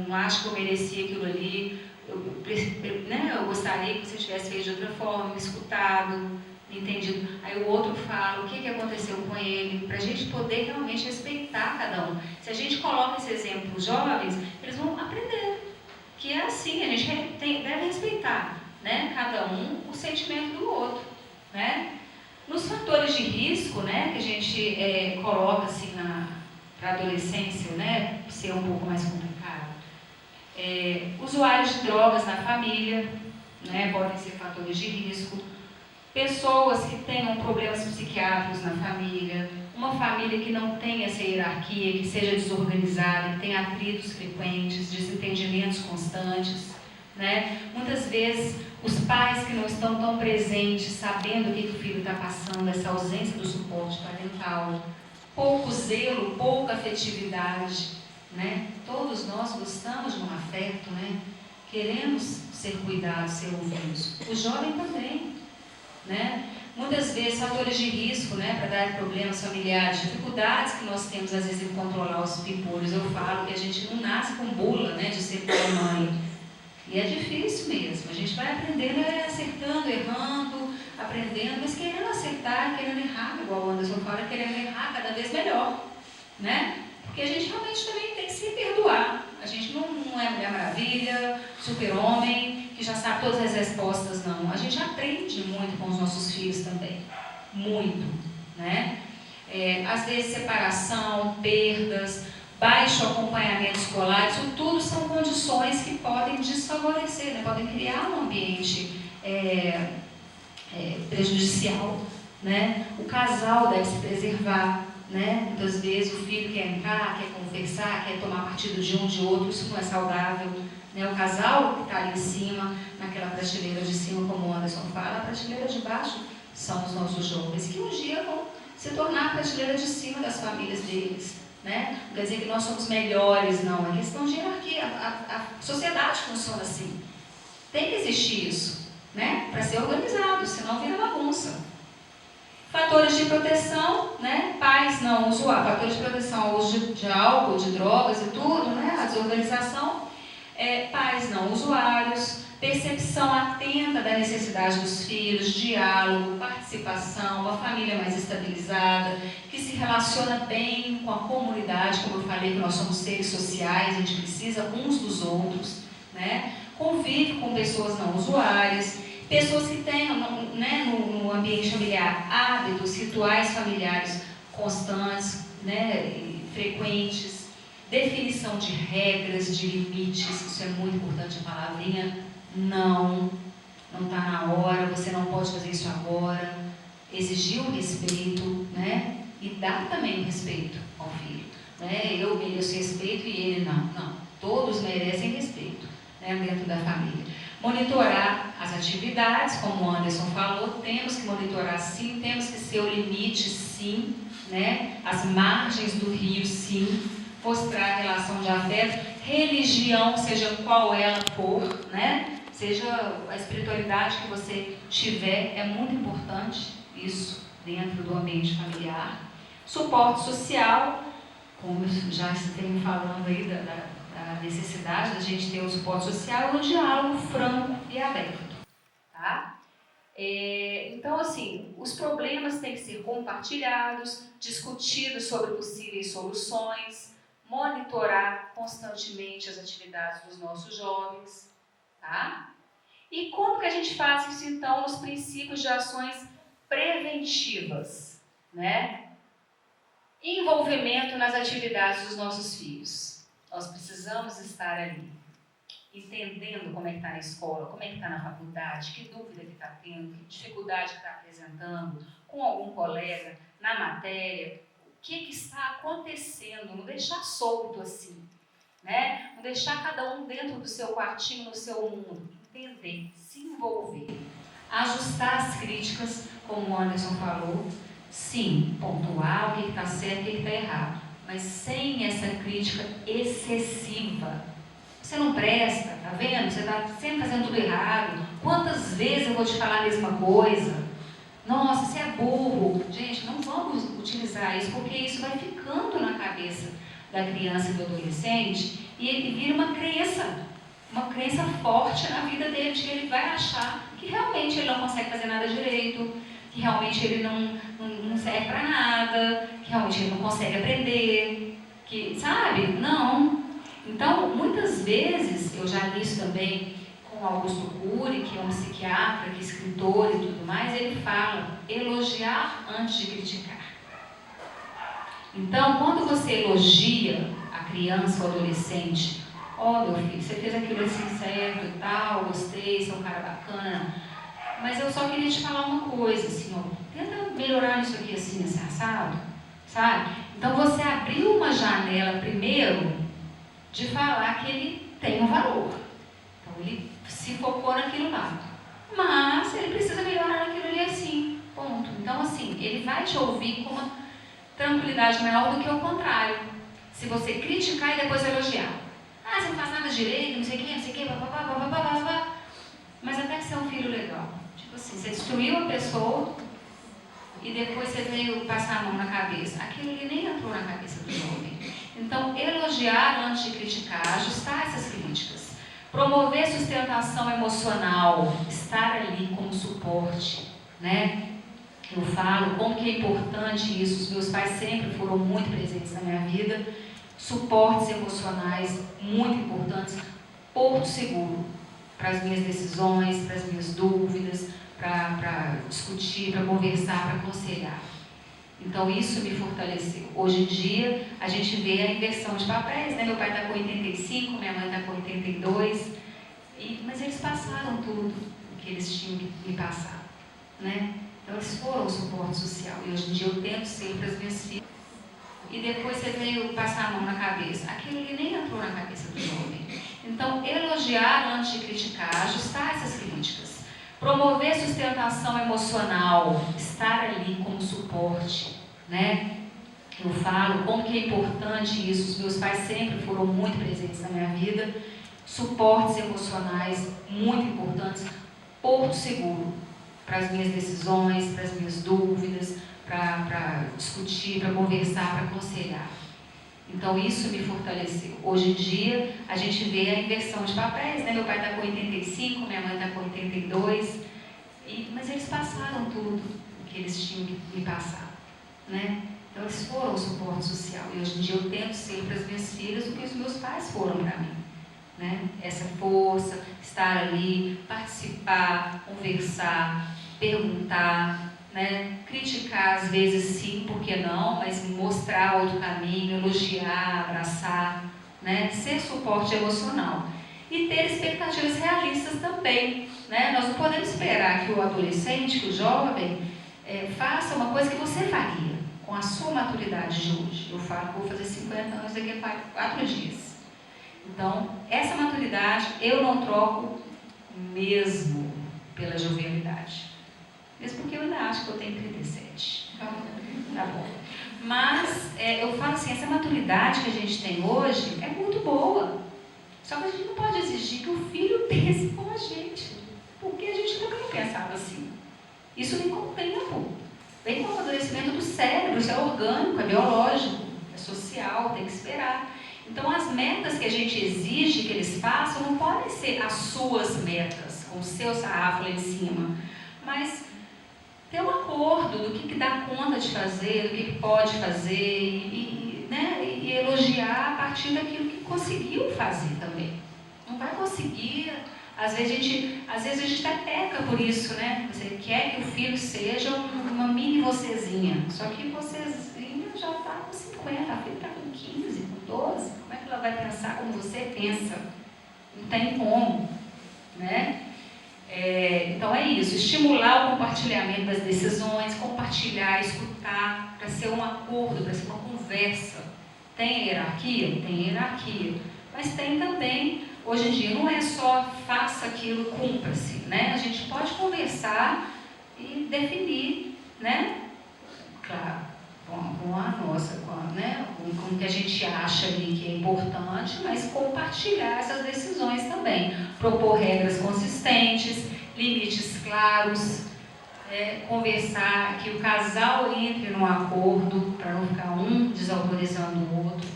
não acho que eu merecia aquilo ali, eu gostaria que você tivesse feito de outra forma, me escutado, me entendido. Aí o outro fala o que aconteceu com ele, para a gente poder realmente respeitar cada um. Se a gente coloca esse exemplo para os jovens, eles vão aprender que é assim, a gente deve respeitar, né, cada um o sentimento do outro, né? Nos fatores de risco, né, que a gente coloca assim para a adolescência, né, ser um pouco mais complicado, usuários de drogas na família, né, podem ser fatores de risco, pessoas que tenham problemas psiquiátricos na família, uma família que não tenha essa hierarquia, que seja desorganizada, que tenha atritos frequentes, desentendimentos constantes, né? Muitas vezes, os pais que não estão tão presentes, sabendo o que o filho está passando, essa ausência do suporte parental, pouco zelo, pouca afetividade, né? Todos nós gostamos de um afeto, né? Queremos ser cuidados, ser ouvidos. O jovem também, né? Muitas vezes fatores de risco, né, para dar problemas familiares, dificuldades que nós temos às vezes em controlar os pimpolhos. Eu falo que a gente não nasce com bula, né, de ser pai e mãe. E é difícil mesmo. A gente vai aprendendo, acertando, errando, aprendendo, mas querendo acertar, querendo errar, igual o Anderson fala, querendo errar cada vez melhor, né? Porque a gente realmente também tem que se perdoar. A gente não é Mulher Maravilha, super-homem, que já sabe todas as respostas, não. A gente aprende muito com os nossos filhos também. Muito, né? Às vezes separação, perdas, baixo acompanhamento escolar, isso tudo são condições que podem desfavorecer, né? Podem criar um ambiente prejudicial, né? O casal deve se preservar, né? Muitas vezes o filho quer entrar, quer conversar, quer tomar partido de um de outro, isso não é saudável, né? O casal que está ali em cima, naquela prateleira de cima, como o Anderson fala, a prateleira de baixo são os nossos jovens, que um dia vão se tornar a prateleira de cima das famílias deles, né? Não quer dizer que nós somos melhores, não, é questão de hierarquia, a sociedade funciona assim, tem que existir isso, né? Para ser organizado, senão vira bagunça. Fatores de proteção, né? Pais não usuários, fatores de proteção, uso de álcool, de drogas e tudo, né? A desorganização, pais não usuários, percepção atenta da necessidade dos filhos, diálogo, participação, uma família mais estabilizada, que se relaciona bem com a comunidade, como eu falei, que nós somos seres sociais, a gente precisa uns dos outros, né? Convive com pessoas não usuárias, pessoas que tenham, né, no ambiente familiar hábitos, rituais familiares constantes, né, frequentes, definição de regras, de limites, isso é muito importante, a palavrinha não está na hora, você não pode fazer isso agora, exigir o respeito, né, e dar também o respeito ao filho, né, eu mereço respeito e ele não, todos merecem respeito, né, dentro da família. Monitorar as atividades, como o Anderson falou, temos que monitorar sim, temos que ser o limite sim, né? As margens do rio sim, mostrar a relação de afeto, religião, seja qual ela for, né? Seja a espiritualidade que você tiver, é muito importante isso dentro do ambiente familiar. Suporte social, como eu já venho falando aí da necessidade da gente ter um suporte social e um diálogo franco e aberto, tá? Então, assim, os problemas têm que ser compartilhados, discutidos sobre possíveis soluções, monitorar constantemente as atividades dos nossos jovens, tá? E como que a gente faz isso, então, nos princípios de ações preventivas, né? Envolvimento nas atividades dos nossos filhos. Nós precisamos estar ali, entendendo como é que está na escola, como é que está na faculdade, que dúvida que está tendo, que dificuldade que está apresentando com algum colega na matéria, que está acontecendo, não deixar solto assim, né? Não deixar cada um dentro do seu quartinho, no seu mundo. Entender, se envolver, ajustar as críticas, como o Anderson falou, sim, pontuar o que está certo e o que está errado, mas sem essa crítica excessiva. Você não presta, tá vendo? Você está sempre fazendo tudo errado. Quantas vezes eu vou te falar a mesma coisa? Nossa, você é burro. Gente, não vamos utilizar isso, porque isso vai ficando na cabeça da criança e do adolescente e ele vira uma crença forte na vida dele, de que ele vai achar que realmente ele não consegue fazer nada direito, que realmente ele não serve para nada, que realmente ele não consegue aprender, que, sabe? Não. Então, muitas vezes, eu já li isso também com Augusto Cury, que é um psiquiatra, que é escritor e tudo mais, ele fala, elogiar antes de criticar. Então, quando você elogia a criança ou adolescente, meu filho, você fez aquilo assim certo e tal, gostei, você é um cara bacana, mas eu só queria te falar uma coisa, assim, tenta melhorar isso aqui assim, assado, sabe? Então, você abriu uma janela primeiro de falar que ele tem um valor. Então, ele se focou naquilo lá. Mas ele precisa melhorar naquilo ali assim, ponto. Então, assim, ele vai te ouvir com uma tranquilidade maior do que o contrário. Se você criticar e depois elogiar. Você não faz nada direito, não sei o que, babá. Mas até que você é um filho legal. Tipo assim, você destruiu a pessoa e depois você veio passar a mão na cabeça. Aquilo ali nem entrou na cabeça do jovem. Então, elogiar antes de criticar, ajustar essas críticas. Promover sustentação emocional, estar ali como suporte, né? Eu falo como que é importante isso. Os meus pais sempre foram muito presentes na minha vida. Suportes emocionais muito importantes. Porto seguro para as minhas decisões, para as minhas dúvidas, para discutir, para conversar, para aconselhar. Então, isso me fortaleceu. Hoje em dia, a gente vê a inversão de papéis, né? Meu pai está com 85, minha mãe está com 82, mas eles passaram tudo o que eles tinham que me passar, né? Então, eles foram o suporte social. E hoje em dia eu tento ser para as minhas filhas. E depois você veio passar a mão na cabeça. Aquilo ali nem entrou na cabeça do jovem. Então, elogiar antes de criticar, ajustar essas críticas. Promover sustentação emocional, estar ali como suporte, né? Eu falo como que é importante isso. Os meus pais sempre foram muito presentes na minha vida. Suportes emocionais muito importantes. Porto seguro para as minhas decisões, para as minhas dúvidas, para discutir, para conversar, para aconselhar. Então, isso me fortaleceu. Hoje em dia, a gente vê a inversão de papéis, né? Meu pai está com 85, minha mãe está com 82, mas eles passaram tudo o que eles tinham que me passar, né? Então, eles foram o suporte social. E hoje em dia eu tento ser para as minhas filhas o que os meus pais foram para mim, né? Essa força, estar ali, participar, conversar, perguntar, né? Criticar às vezes sim, por que não, mas mostrar outro caminho, elogiar, abraçar, né? Ser suporte emocional e ter expectativas realistas também, né? Nós não podemos esperar que o adolescente, que o jovem faça uma coisa que você faria com a sua maturidade de hoje. Eu falo que vou fazer 50 anos daqui a 4 dias. Então, essa maturidade eu não troco mesmo pela jovialidade. Mesmo porque eu ainda acho que eu tenho 37. Então, tá bom. Mas, eu falo assim, essa maturidade que a gente tem hoje é muito boa. Só que a gente não pode exigir que o filho pense como a gente. Porque a gente também pensava assim. Isso vem com o tempo. Vem com o amadurecimento do cérebro. Isso é orgânico, é biológico, é social, tem que esperar. Então, as metas que a gente exige que eles façam não podem ser as suas metas, com o seu sarrafo lá em cima. Mas ter um acordo do que dá conta de fazer, do que pode fazer né, e elogiar a partir daquilo que conseguiu fazer também. Não vai conseguir, às vezes a gente até peca por isso, né? Você quer que o filho seja uma mini vocêzinha, só que vocêzinha já está com 50, a filha está com 15, com 12, como é que ela vai pensar como você pensa? Não tem como, né? Então é isso, estimular o compartilhamento das decisões, compartilhar, escutar, para ser um acordo, para ser uma conversa. Tem hierarquia? Tem hierarquia. Mas tem também, hoje em dia, não é só faça aquilo, cumpra-se, né? A gente pode conversar e definir, né? Claro, com a nossa, com o que a gente acha ali que é importante, mas compartilhar essas decisões também. Propor regras consistentes, limites claros, conversar, que o casal entre num acordo para não ficar um desautorizando o outro.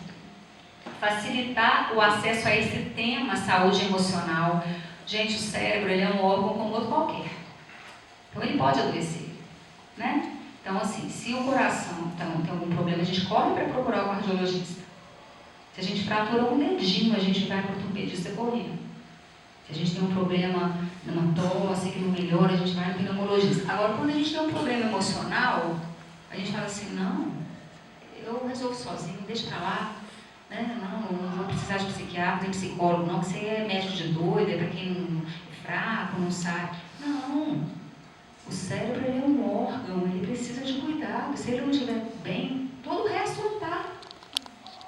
Facilitar o acesso a esse tema, saúde emocional. Gente, o cérebro ele é um órgão como outro qualquer. Então ele pode adoecer, né? Então assim, se o coração tem algum problema, a gente corre para procurar o cardiologista. Se a gente fratura um dedinho, a gente vai para o ortopedista correndo. Se a gente tem um problema numa tosse que não melhora, a gente vai no pneumologista. Agora, quando a gente tem um problema emocional, a gente fala assim, não, eu resolvo sozinho, deixa pra lá. Né? Não vou precisar de psiquiatra, nem psicólogo, não, que você é médico de doido, é para quem não é fraco, não sabe. Não, o cérebro ele é um órgão, ele precisa de cuidado. Se ele não estiver bem, todo o resto não está.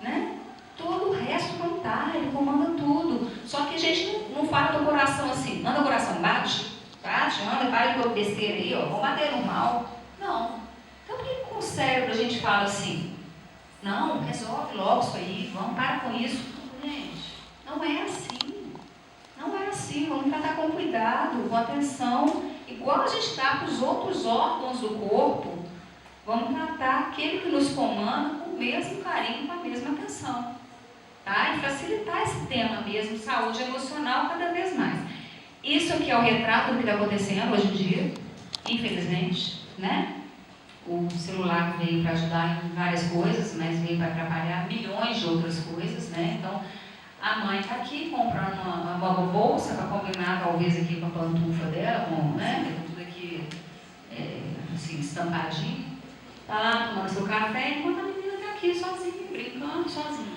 Né? Todo o resto não está, ele comanda tudo. Só que a gente não fala do coração assim, anda o coração, bate, anda, para de besteira aí, ó, vamos bater no mal. Não. Então por que com o cérebro a gente fala assim? Não, resolve logo isso aí, vamos parar com isso. Gente, não é assim. Não é assim, vamos tratar com cuidado, com atenção, igual a gente dá para os outros órgãos do corpo, vamos tratar aquele que nos comanda com o mesmo carinho, com a mesma atenção. Tá? E facilitar esse tema mesmo, saúde emocional, cada vez mais. Isso aqui é o retrato do que está acontecendo hoje em dia, infelizmente, né? O celular veio para ajudar em várias coisas, mas veio para atrapalhar milhões de outras coisas, né? Então, a mãe está aqui comprando uma bolsa para combinar, talvez, aqui com a pantufa dela, com tudo aqui assim, estampadinho. Está lá tomando seu café, enquanto a menina está aqui sozinha, brincando sozinha,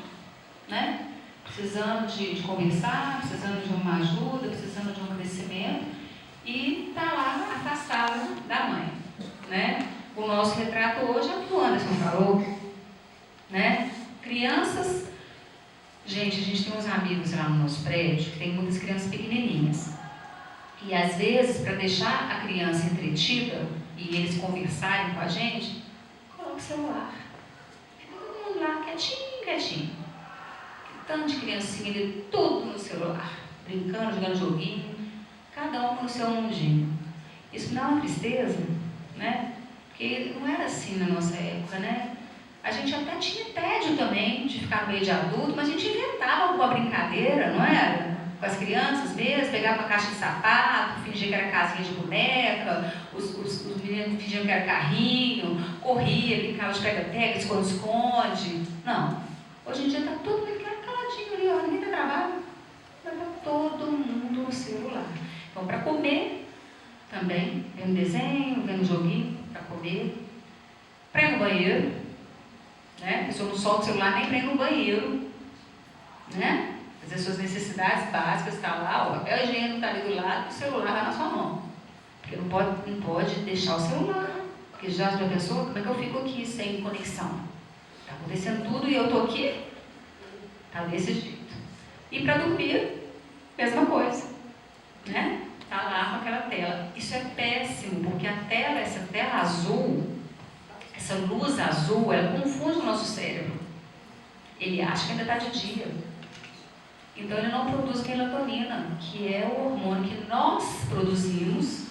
né? Precisando de conversar, precisando de uma ajuda, precisando de um crescimento, e está lá afastada da mãe, né? O nosso retrato hoje é o que o Anderson falou, né? Crianças, gente, a gente tem uns amigos lá no nosso prédio que tem muitas crianças pequenininhas. E às vezes, para deixar a criança entretida e eles conversarem com a gente, coloca o celular. Fica todo mundo lá, quietinho. Tanto de criancinha ali, tudo no celular, brincando, jogando joguinho, cada um no seu mundinho. Isso me dá uma tristeza, né? Porque não era assim na nossa época, né? A gente até tinha tédio também de ficar no meio de adulto, mas a gente inventava alguma brincadeira, não era? Com as crianças mesmo, pegava uma caixa de sapato, fingia que era casinha de boneca, os meninos fingiam que era carrinho, corria, brincava de pega-pega, esconde-esconde. Não. Hoje em dia está todo mundo caladinho ali, ó, ninguém está travado. Mas está todo mundo no celular. Então, para comer, também, vendo desenho, vendo joguinho, para comer. Para ir no banheiro, né? A pessoa não solta o celular nem para ir no banheiro, né? Fazer suas necessidades básicas, está lá, o papel higiênico está ali do lado e o celular está na sua mão. Porque não pode deixar o celular. Porque já pensou, como é que eu fico aqui sem conexão? Está acontecendo tudo e eu estou aqui? Está desse jeito. E para dormir, mesma coisa, né? Está lá com aquela tela. Isso é péssimo, porque essa tela azul, essa luz azul, ela confunde o nosso cérebro. Ele acha que ainda está de dia. Então ele não produz melatonina, que é o hormônio que nós produzimos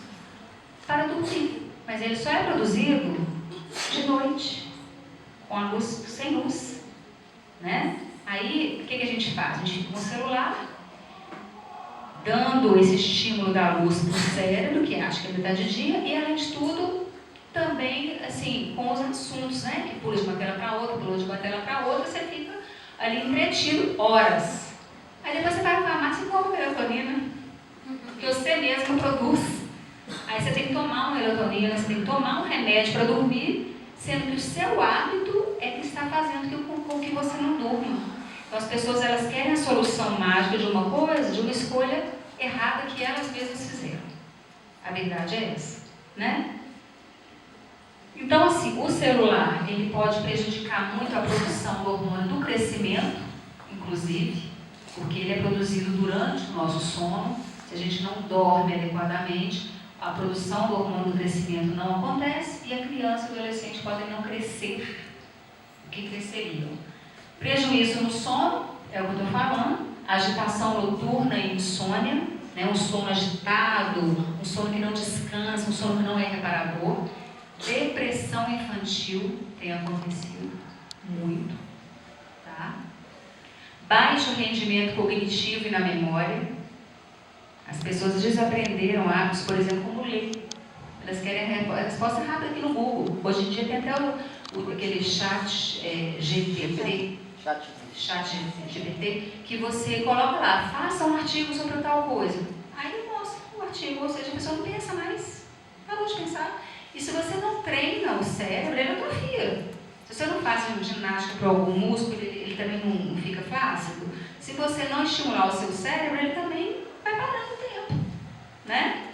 para dormir. Mas ele só é produzido de noite, com a luz, sem luz, né? Aí, o que a gente faz? A gente fica com o celular, dando esse estímulo da luz para o cérebro, que acha que ainda está de dia, e além de tudo, também, assim, com os assuntos, né? Que pula de uma tela para outra, pula de uma tela para outra, você fica ali entretido horas. Aí depois você vai para a farmácia e compra melatonina, que você mesmo produz. Aí você tem que tomar uma melatonina, você tem que tomar um remédio para dormir, sendo que o seu hábito é que está fazendo com que você não durma. Então as pessoas, elas querem a solução mágica de uma coisa, de uma escolha errada que elas mesmas fizeram. A verdade é essa, né? Então, assim, o celular, ele pode prejudicar muito a produção do hormônio do crescimento, inclusive, porque ele é produzido durante o nosso sono. Se a gente não dorme adequadamente, a produção do hormônio do crescimento não acontece e a criança e o adolescente podem não crescer o que cresceriam. Prejuízo no sono, é o que eu estou falando, agitação noturna e insônia, né? Um sono agitado, um sono que não descansa, um sono que não é reparador. Depressão infantil tem acontecido muito, tá? Baixo rendimento cognitivo e na memória. As pessoas desaprenderam hábitos, por exemplo, como ler. Elas querem a resposta rápida aqui no Google. Hoje em dia tem até aquele chat GPT, que você coloca lá, faça um artigo sobre tal coisa. Aí ele mostra o artigo, ou seja, a pessoa não pensa mais, parou de pensar. E se você não treina o cérebro, ele atrofia. Se você não faz ginástica para algum músculo, ele também não fica flácido. Se você não estimular o seu cérebro, ele também vai parando o tempo, né?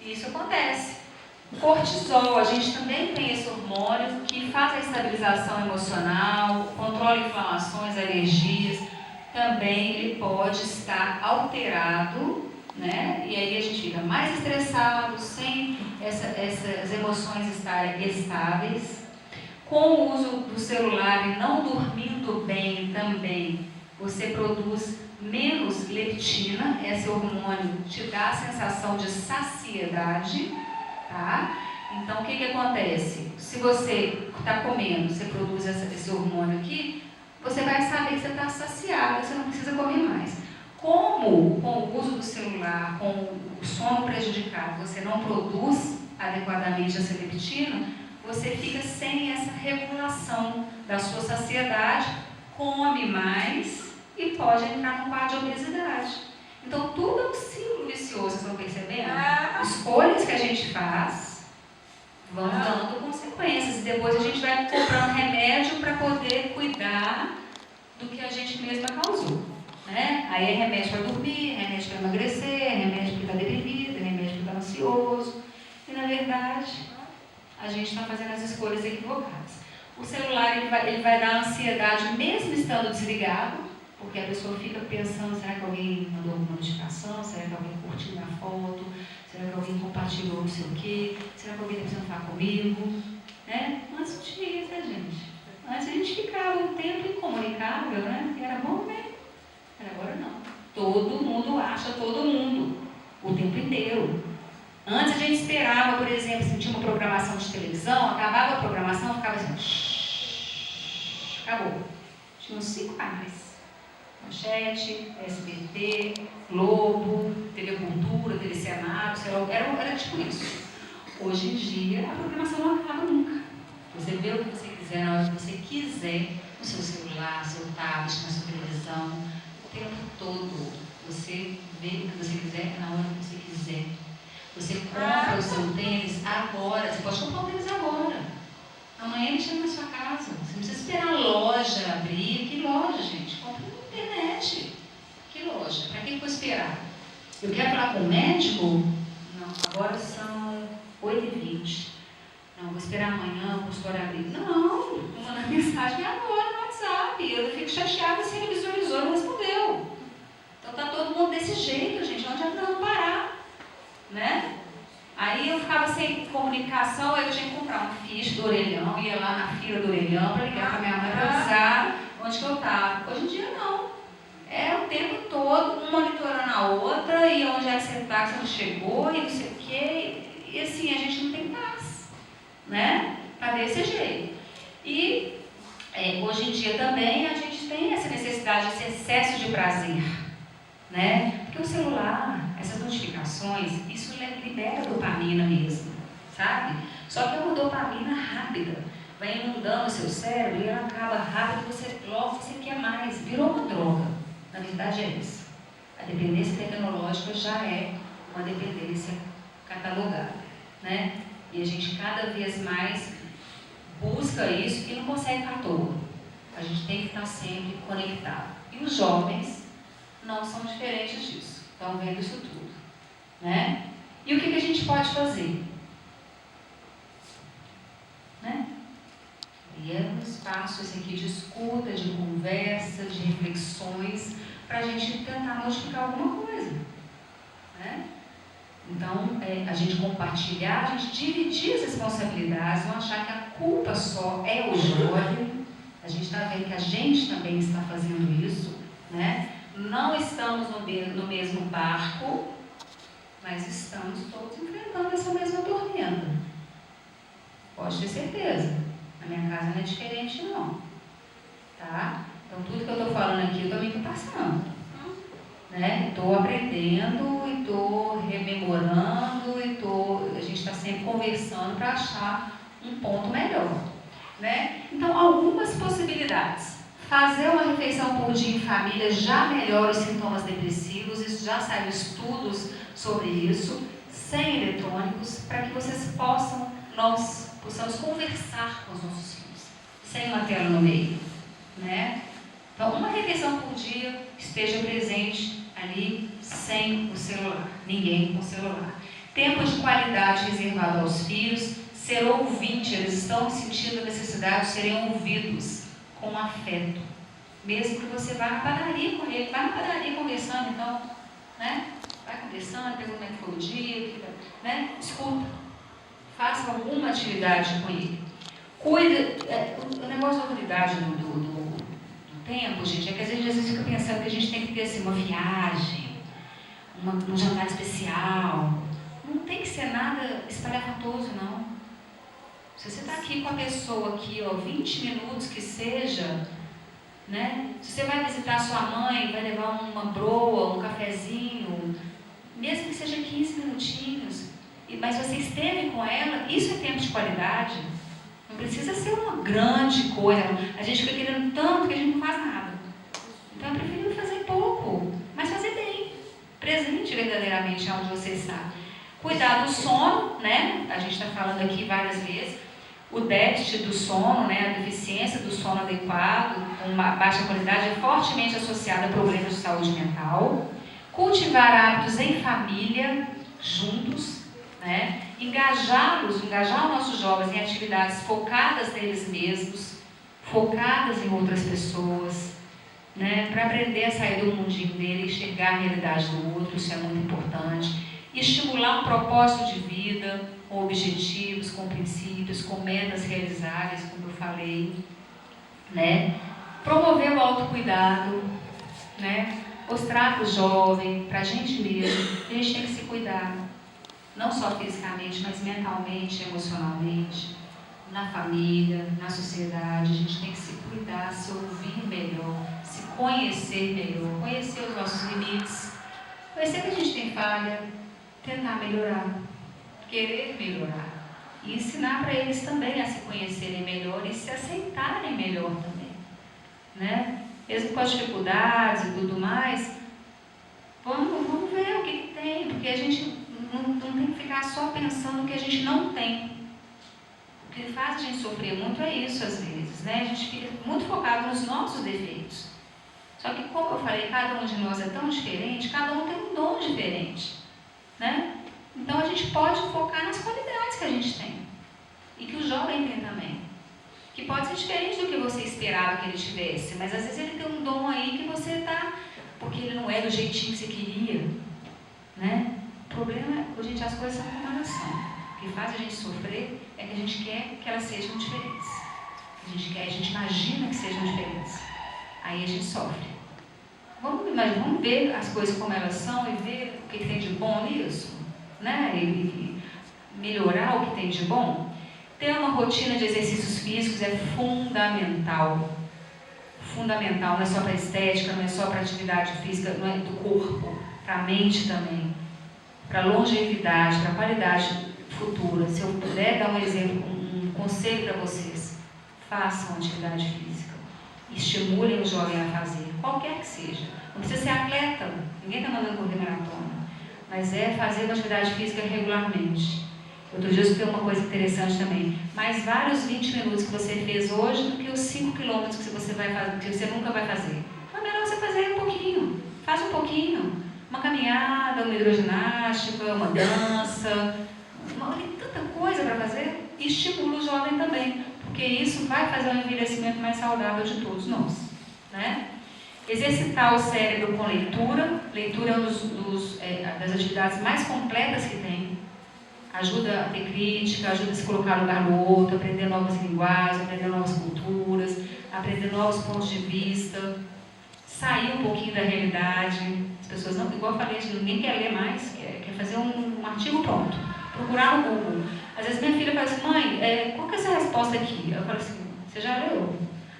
E isso acontece. Cortisol, a gente também tem esse hormônio que faz a estabilização emocional, controla inflamações, alergias. Também ele pode estar alterado, né? E aí a gente fica mais estressado, sem essas emoções estarem estáveis. Com o uso do celular e não dormindo bem também, você produz menos leptina, esse hormônio te dá a sensação de saciedade, tá? Então, o que acontece? Se você está comendo, você produz esse hormônio aqui, você vai saber que você está saciado, você não precisa comer mais. Como com o uso do celular, com o sono prejudicado, você não produz adequadamente essa leptina, você fica sem essa regulação da sua saciedade, come mais e pode entrar no quadro de obesidade. Então, tudo é um ciclo vicioso, vocês estão percebendo? Escolhas que a gente faz vão dando consequências e depois a gente vai comprando remédio para poder cuidar do que a gente mesma causou, né? Aí é remédio para dormir, remédio para emagrecer, remédio para estar deprimido, remédio para estar ansioso. E, na verdade, a gente está fazendo as escolhas equivocadas. O celular ele vai dar ansiedade mesmo estando desligado, porque a pessoa fica pensando, será que alguém mandou alguma notificação? Será que alguém curtiu minha foto? Será que alguém compartilhou não sei o quê? Será que alguém está precisando falar comigo? Né? Antes não tinha isso, né, gente? Antes a gente ficava um tempo incomunicável, né? E era bom, né? Agora não. Todo mundo acha todo mundo, o tempo inteiro. Antes a gente esperava, por exemplo, se tinha uma programação de televisão, acabava a programação, ficava assim, shhh, acabou. Tinha uns 5 canais. Manchete, SBT, Globo, TV Cultura, TV Senado, era tipo isso. Hoje em dia, a programação não acaba nunca. Você vê o que você quiser, na hora que você quiser, no seu celular, seu tablet, na sua televisão, o tempo todo. Você vê o que você quiser, na hora que você quiser. Você compra o seu tênis agora, você pode comprar o tênis agora. Amanhã ele chega na sua casa. Você não precisa esperar a loja abrir. Que loja, gente? Compra na internet. Que loja? Para que eu vou esperar? Eu quero falar com o médico? Não, agora são 8h20. Não, vou esperar amanhã, o consultório abrir. Não, vou mandar mensagem agora no WhatsApp. Eu fico chateada se ele visualizou e não respondeu. Então tá todo mundo desse jeito, gente. Não adianta não parar. Né? Aí eu ficava sem comunicação, aí eu tinha que comprar um ficho do orelhão, ia lá na fila do orelhão para ligar para minha mãe para avisar onde que eu estava. Hoje em dia não. É o tempo todo, um monitorando a outra, e onde é que você está, que você não chegou, e não sei o quê. E assim, a gente não tem paz, né? Tá desse jeito. E hoje em dia também a gente tem essa necessidade, esse excesso de prazer, né? Porque o celular, essas notificações, isso libera dopamina mesmo, sabe? Só que é uma dopamina rápida, vai inundando o seu cérebro e ela acaba rápido, logo você quer mais, virou uma droga. Na verdade é isso. A dependência tecnológica já é uma dependência catalogada, né? E a gente cada vez mais busca isso e não consegue ficar à toa. A gente tem que estar sempre conectado. E os jovens não são diferentes disso. Estão vendo isso tudo, né? E o que a gente pode fazer? Né? E é um espaço esse aqui de escuta, de conversa, de reflexões, para a gente tentar modificar alguma coisa. Né? Então, a gente compartilhar, a gente dividir as responsabilidades, não achar que a culpa só é o jovem. A gente está vendo que a gente também está fazendo isso, né? Não estamos no mesmo barco, mas estamos todos enfrentando essa mesma tormenta. Pode ter certeza. Na minha casa não é diferente, não. Tá? Então, tudo que eu estou falando aqui, eu também estou passando. Né? Estou aprendendo, e estou rememorando, a gente está sempre conversando para achar um ponto melhor. Né? Então, algumas possibilidades. Fazer uma refeição por dia em família já melhora os sintomas depressivos, isso já saiu estudos sobre isso, sem eletrônicos, para que nós possamos conversar com os nossos filhos, sem uma tela no meio. Né? Então, uma refeição por dia esteja presente ali, sem o celular, ninguém com celular. Tempo de qualidade reservado aos filhos, ser ouvinte, eles estão sentindo a necessidade de serem ouvidos com afeto. Mesmo que você vá na padaria com ele, vai na padaria conversando, então, né? Vai conversando, pergunta como é que foi o dia, né? Escuta, faça alguma atividade com ele. Cuida, o negócio da unidade do tempo, gente, é que às vezes fica pensando que a gente tem que ter assim, uma viagem, um jantar especial. Não tem que ser nada espalhafatoso, não. Se você está aqui com a pessoa aqui, 20 minutos que seja, né? Se você vai visitar sua mãe, vai levar uma broa, um cafezinho, mesmo que seja 15 minutinhos, mas você esteve com ela, isso é tempo de qualidade. Não precisa ser uma grande coisa. A gente fica querendo tanto que a gente não faz nada. Então eu prefiro fazer pouco, mas fazer bem. Presente verdadeiramente onde você está. Cuidar do sono, né? A gente está falando aqui várias vezes. O déficit do sono, né? A deficiência do sono adequado, com uma baixa qualidade, é fortemente associada a problemas de saúde mental. Cultivar hábitos em família, juntos, né? Engajar os nossos jovens em atividades focadas neles mesmos, focadas em outras pessoas, né? Para aprender a sair do mundinho dele e enxergar a realidade do outro, isso é muito importante. Estimular um propósito de vida, com objetivos, com princípios, com metas realizáveis, como eu falei, né? Promover o autocuidado, né? Mostrar para o jovem, para a gente mesmo, que a gente tem que se cuidar, não só fisicamente, mas mentalmente, emocionalmente, na família, na sociedade. A gente tem que se cuidar, se ouvir melhor, se conhecer melhor, conhecer os nossos limites, conhecer que a gente tem falha, tentar melhorar, querer melhorar e ensinar para eles também a se conhecerem melhor e se aceitarem melhor também, né? Mesmo com as dificuldades e tudo mais, vamos ver o que tem, porque a gente não tem que ficar só pensando o que a gente não tem. O que faz a gente sofrer muito é isso às vezes, né? A gente fica muito focado nos nossos defeitos. Só que, como eu falei, cada um de nós é tão diferente, cada um tem um dom diferente, né? Então a gente pode focar nas qualidades que a gente tem e que o jovem tem também, que pode ser diferente do que você esperava que ele tivesse, mas às vezes ele tem um dom aí que você está, porque ele não é do jeitinho que você queria, né? O problema é, gente, as coisas são como elas são. O que faz a gente sofrer é que a gente quer que elas sejam diferentes. A gente imagina que sejam diferentes. Aí a gente sofre. Vamos ver as coisas como elas são e ver o que tem de bom nisso, né? E melhorar o que tem de bom. Ter uma rotina de exercícios físicos é fundamental. Fundamental, não é só para estética, não é só para atividade física, não é do corpo, para a mente também. Para longevidade, para qualidade futura. Se eu puder dar um exemplo, um conselho para vocês, façam atividade física. Estimulem o jovem a fazer, qualquer que seja. Não precisa ser atleta, ninguém está mandando correr maratona, mas é fazer uma atividade física regularmente. Outro dia eu escutei uma coisa interessante também. Mais vale os 20 minutos que você fez hoje do que os 5 quilômetros que você nunca vai fazer. Então é melhor você fazer um pouquinho. Faz um pouquinho. Uma caminhada, uma hidroginástica, uma dança, tem tanta coisa para fazer. E estimula o jovem também, porque isso vai fazer um envelhecimento mais saudável de todos nós, né? Exercitar o cérebro com leitura. Leitura é uma das atividades mais completas que tem. Ajuda a ter crítica, ajuda a se colocar no lugar do outro, aprender novas linguagens, aprender novas culturas, aprender novos pontos de vista, sair um pouquinho da realidade. As pessoas não, igual eu falei, ninguém quer ler mais, quer fazer um artigo pronto, procurar no Google. Às vezes minha filha fala assim, mãe, qual que é essa resposta aqui? Eu falo assim, você já leu?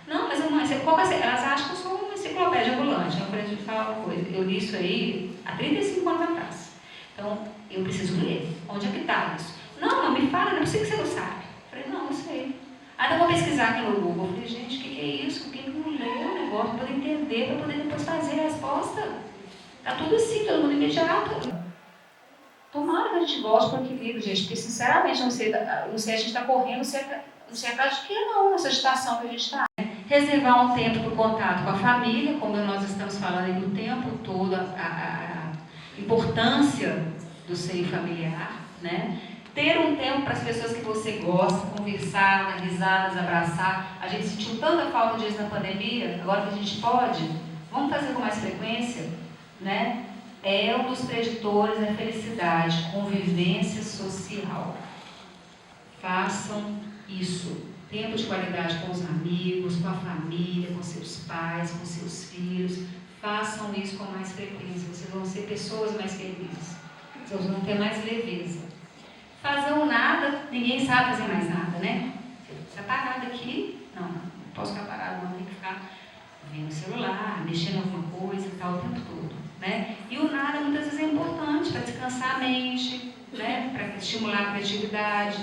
Não, mas mãe, qual que é essa? Elas acham que eu sou uma enciclopédia ambulante. Eu falei, deixa eu te falar uma coisa, eu li isso aí há 35 anos atrás. Então, eu preciso ler. Onde é que está isso? Não, me fala, não é possível que você não sabe. Eu falei, não, eu sei. Então eu vou pesquisar aqui no Google. Eu falei, gente, o que é isso? Quem não leu o negócio para poder entender, para poder depois fazer a resposta? Está tudo assim, todo mundo imediato. Tomara que a gente volte para o equilíbrio, gente, porque sinceramente, não sei a gente está correndo, não sei atrás de que não, nessa agitação que a gente está. Reservar um tempo para o contato com a família, como nós estamos falando aí o tempo todo, a importância do seio familiar, né? Ter um tempo para as pessoas que você gosta, conversar, dar risadas, abraçar. A gente sentiu tanta falta disso na pandemia, agora que a gente pode, vamos fazer com mais frequência, né? É um dos preditores da felicidade, convivência social. Façam isso. Tempo de qualidade com os amigos, com a família, com seus pais, com seus filhos. Façam isso com mais frequência. Vocês vão ser pessoas mais felizes. Vocês vão ter mais leveza. Fazer um nada, ninguém sabe fazer mais nada, né? Você está parado aqui? Não posso ficar parado, não. Tem que ficar vendo o celular, mexendo em alguma coisa e tal, o tempo todo, né? E o nada muitas vezes é importante para descansar a mente, né? Para estimular a criatividade.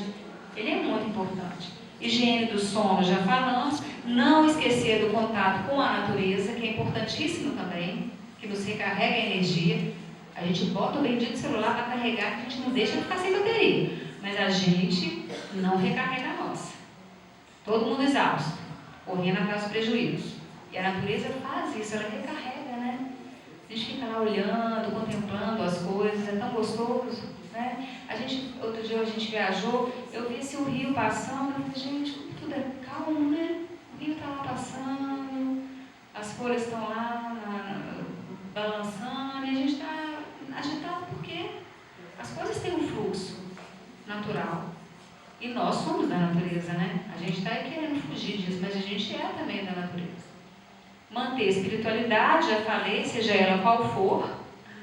Ele é muito importante. Higiene do sono, já falamos. Não esquecer do contato com a natureza, que é importantíssimo também, que nos recarrega a energia. A gente bota o bendito celular para carregar, que a gente não deixa de ficar sem bateria. Mas a gente não recarrega a nossa. Todo mundo exausto, correndo atrás dos prejuízos. E a natureza faz isso, ela recarrega, né? A gente fica lá olhando, contemplando as coisas, é tão gostoso, né? Outro dia a gente viajou, eu vi o rio passando, eu falei, gente, tudo é calmo, né? O rio está lá passando, as folhas estão lá balançando, e a gente está agitado porque as coisas têm um fluxo natural. E nós somos da natureza, né? A gente está aí querendo fugir disso, mas a gente é também da natureza. Manter a espiritualidade, já falei, seja ela qual for,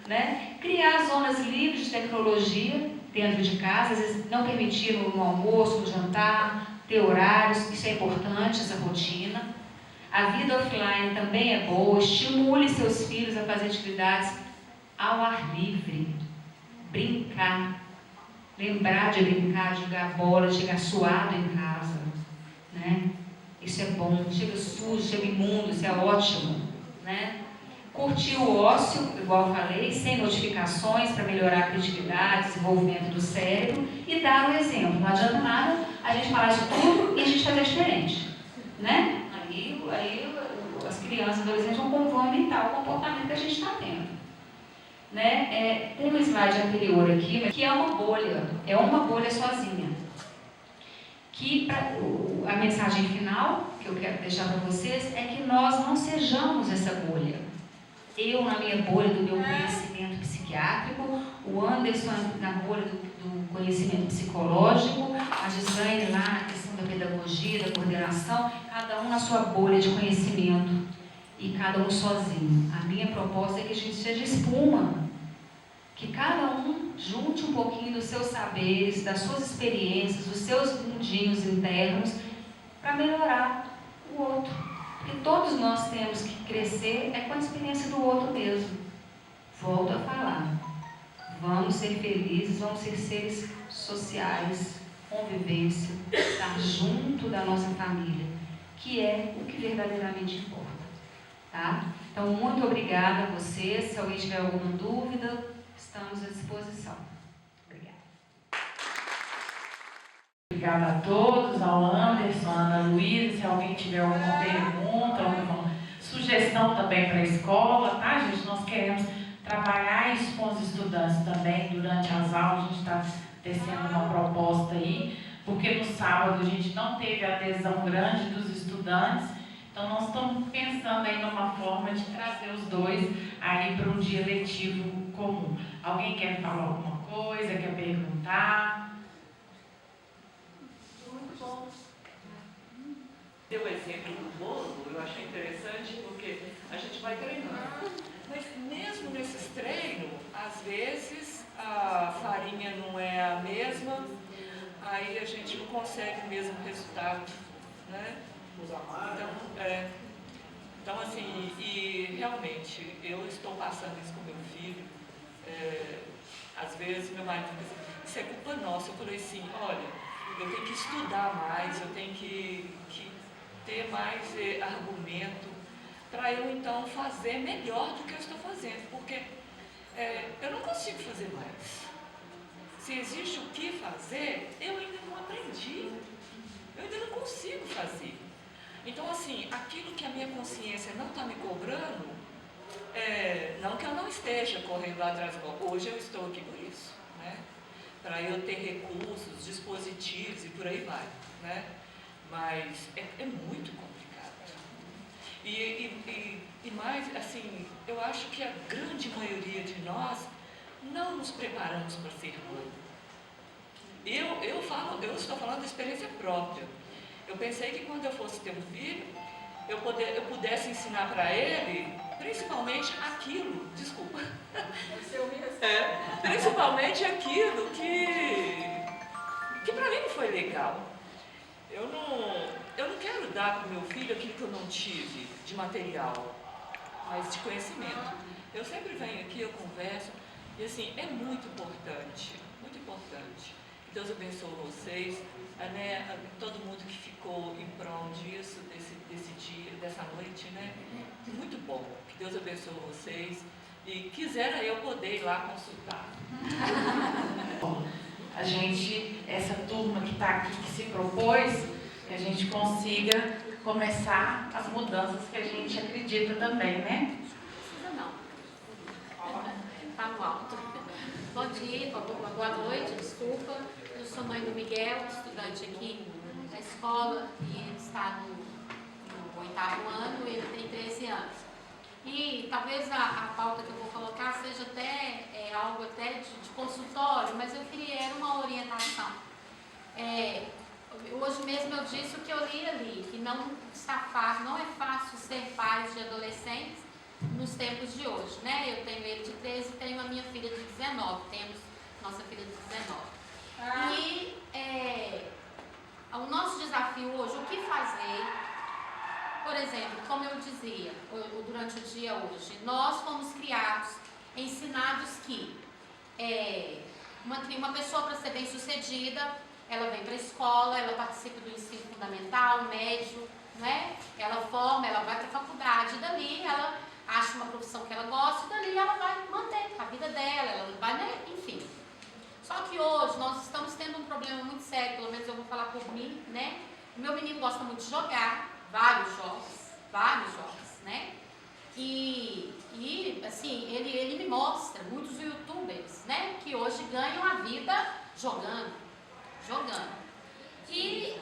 né? Criar zonas livres de tecnologia dentro de casa, às vezes não permitir no almoço, no jantar, ter horários, isso é importante, essa rotina. A vida offline também é boa, estimule seus filhos a fazer atividades ao ar livre, brincar, lembrar de brincar, de jogar bola, chegar suado em casa, né? Isso é bom, chega sujo, chega imundo, isso é ótimo, né? Curtir o ócio, igual eu falei, sem notificações, para melhorar a criatividade, desenvolvimento do cérebro, e dar o exemplo. Não adianta nada a gente falar de tudo e a gente fazer diferente, né? Aí as crianças e adolescentes vão imitar o comportamento que a gente está tendo. Né? Tem um slide anterior aqui, que é uma bolha sozinha. Que a mensagem final que eu quero deixar para vocês é que nós não sejamos essa bolha. Eu na minha bolha do meu conhecimento psiquiátrico, o Anderson na bolha do conhecimento psicológico, a Gislaine lá na questão da pedagogia, da coordenação, cada um na sua bolha de conhecimento e cada um sozinho. A minha proposta é que a gente seja espuma, que cada um junte um pouquinho dos seus saberes, das suas experiências, dos seus mundinhos internos, para melhorar o outro. Porque todos nós temos que crescer com a experiência do outro mesmo. Volto a falar. Vamos ser felizes, vamos ser seres sociais, convivência, estar junto da nossa família, que é o que verdadeiramente importa. Tá? Então, muito obrigada a vocês. Se alguém tiver alguma dúvida, estamos à disposição. Obrigada. Obrigada a todos, ao Anderson, à Ana Luísa. Se alguém tiver alguma pergunta, alguma sugestão também para a escola, tá, gente? Nós queremos trabalhar isso com os estudantes também durante as aulas. A gente está tecendo uma proposta aí, porque no sábado a gente não teve adesão grande dos estudantes, então nós estamos pensando aí numa forma de trazer os dois aí para um dia letivo comum. Alguém quer falar alguma coisa, quer perguntar? Muito bom. Deu o exemplo do bolo, eu achei interessante porque a gente vai treinando. Mas mesmo nesses treinos, às vezes a farinha não é a mesma, aí a gente não consegue o mesmo resultado, né? Então assim, e realmente, eu estou passando isso com meu filho, às vezes meu marido fica assim, isso é culpa nossa. Eu falei assim, olha, eu tenho que estudar mais, eu tenho que ter mais argumento, para eu então fazer melhor do que eu estou fazendo, porque eu não consigo fazer mais. Se existe o que fazer, eu ainda não aprendi, eu ainda não consigo fazer. Então assim, aquilo que a minha consciência não está me cobrando, não que eu não esteja correndo lá atrás, hoje eu estou aqui por isso, né? Para eu ter recursos, dispositivos e por aí vai, né? Mas é muito complicado. E mais, assim, eu acho que a grande maioria de nós não nos preparamos para ser mãe. Eu estou falando da experiência própria. Eu pensei que quando eu fosse ter um filho, eu pudesse ensinar para ele, principalmente aquilo, desculpa, principalmente aquilo que para mim não foi legal. Eu não quero dar para o meu filho aquilo que eu não tive de material, mas de conhecimento. Eu sempre venho aqui, eu converso, e assim, é muito importante, muito importante. Que Deus abençoe vocês, né, todo mundo que ficou em prol disso, desse dia, dessa noite, né? Muito bom. Que Deus abençoe vocês. E quisera eu poder ir lá consultar. A gente, essa turma que está aqui, que se propôs, que a gente consiga começar as mudanças que a gente acredita também, né? Não. Falo alto. Bom dia, boa noite, desculpa. Eu sou mãe do Miguel, estudante aqui da escola, e ele está no 8º ano, ele tem 13 anos. E talvez a pauta que eu vou colocar seja até algo até de consultório, mas eu queria uma orientação. Hoje mesmo eu disse o que eu li ali, que não está fácil, não é fácil ser pais de adolescentes nos tempos de hoje, né? Eu tenho ele de 13 e tenho a minha filha de 19, temos nossa filha de 19. E o nosso desafio hoje, o que fazer? Por exemplo, como eu dizia durante o dia hoje, nós fomos criados, ensinados que uma pessoa, para ser bem sucedida, ela vem para a escola, ela participa do ensino fundamental, médio, né? Ela forma, ela vai para a faculdade, e dali ela acha uma profissão que ela gosta, e dali ela vai manter a vida dela, ela vai, né? Enfim. Só que hoje nós estamos tendo um problema muito sério, pelo menos eu vou falar por mim, né? O meu menino gosta muito de jogar, vários jogos, né? E assim, ele me mostra muitos youtubers, né? Que hoje ganham a vida jogando. E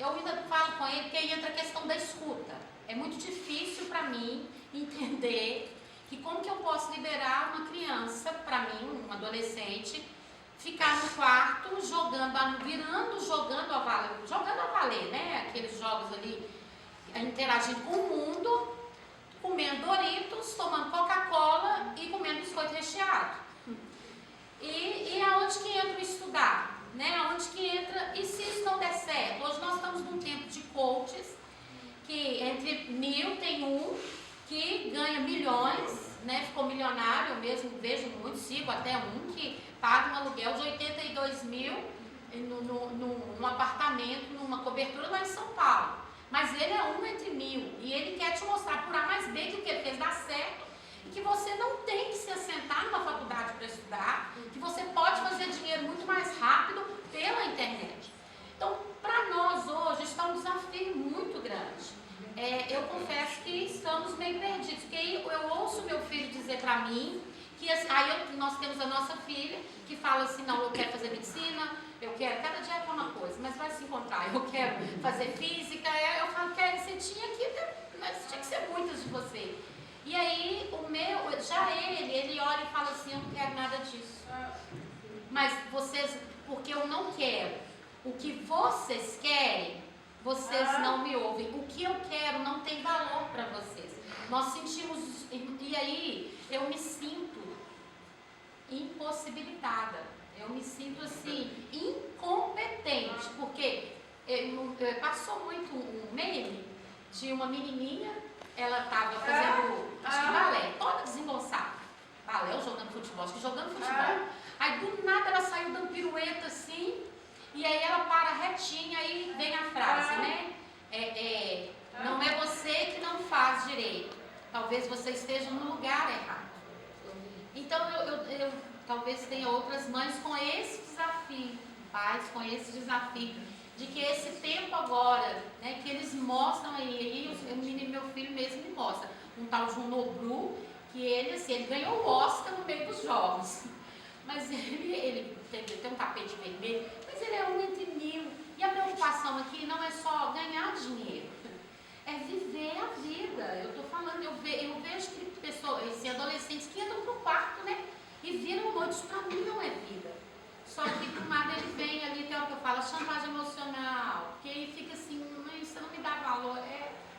eu ainda falo com ele que aí entra a questão da escuta. É muito difícil para mim entender que como que eu posso liberar uma criança, para mim, um adolescente, ficar no quarto jogando a valer, né? Aqueles jogos ali, interagindo com o mundo, comendo Doritos, tomando Coca-Cola e comendo biscoito recheado. E aonde que entra o estudar? Né? Aonde que entra, e se isso não der certo? Hoje nós estamos num tempo de coaches, que entre 1000 tem um que ganha milhões, né? Ficou milionário, eu mesmo vejo muito, sigo até um que paga um aluguel de 82 mil num apartamento, numa cobertura lá em São Paulo. Mas ele é um entre 1000 e ele quer te mostrar por A mais B que o que ele fez dá certo, e que você não tem que se assentar numa faculdade para estudar, que você pode fazer dinheiro muito mais rápido pela internet. Então, para nós hoje está um desafio muito grande. Eu confesso que estamos meio perdidos, porque eu ouço meu filho dizer para pra mim, que assim, nós temos a nossa filha, que fala assim, não, eu quero fazer medicina, eu quero, cada dia é uma coisa, mas vai se encontrar, eu quero fazer física, eu falo, você tinha que ser muitas de você. E aí, ele olha e fala assim, eu não quero nada disso. Mas vocês, porque eu não quero. O que vocês querem, vocês não me ouvem. O que eu quero não tem valor para vocês. Nós sentimos, e aí eu me sinto impossibilitada. Eu me sinto assim, incompetente, porque passou muito um meme de uma menininha, ela estava fazendo, acho que balé, toda desengonçada. Balé ou jogando futebol, acho que jogando futebol. Aí do nada ela saiu dando pirueta assim, e aí ela para retinha e vem a frase, né? Não é você que não faz direito, talvez você esteja no lugar errado. Então eu talvez tenha outras mães com esse desafio, pais com esse desafio, de que esse tempo agora, né, que eles mostram aí, meu filho mesmo me mostra, um tal João Nobru, que ele ganhou o Oscar no meio dos jogos, mas ele tem um tapete vermelho, mas ele é um entre mil, e a preocupação aqui não é só ganhar dinheiro, é viver a vida. Eu estou falando, eu vejo que pessoas, adolescentes que entram pro quarto, né, e viram noite, isso para mim não é vida. Só que do nada ele vem ali, tem hora que eu falo, chantagem emocional, que aí fica assim, mas você não me dá valor,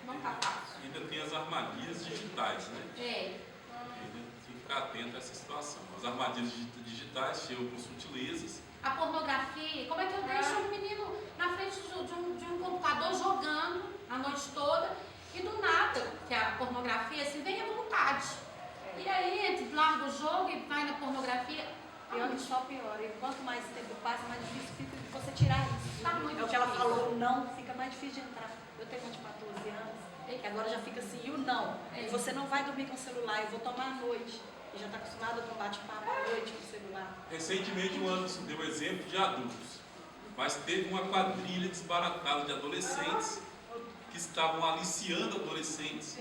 não tá fácil. Ainda tem as armadilhas digitais, né? Ainda tem que ficar atento a essa situação. As armadilhas digitais chegam com sutilezas. A pornografia, como é que eu deixo um menino na frente de um computador jogando a noite toda, e do nada, que a pornografia, assim, vem à vontade. E aí, larga o jogo e vai na pornografia. Pior que só piora. E quanto mais tempo passa, mais difícil fica de você tirar isso. Tá muito é o que ela falou, o não fica mais difícil de entrar. Eu tenho uma de 14 anos, que agora já fica assim, e o não. E você não vai dormir com o celular, eu vou tomar à noite. E já está acostumado com bate-papo à noite com o celular. Recentemente o Anderson deu exemplo de adultos, mas teve uma quadrilha desbaratada de adolescentes que estavam aliciando adolescentes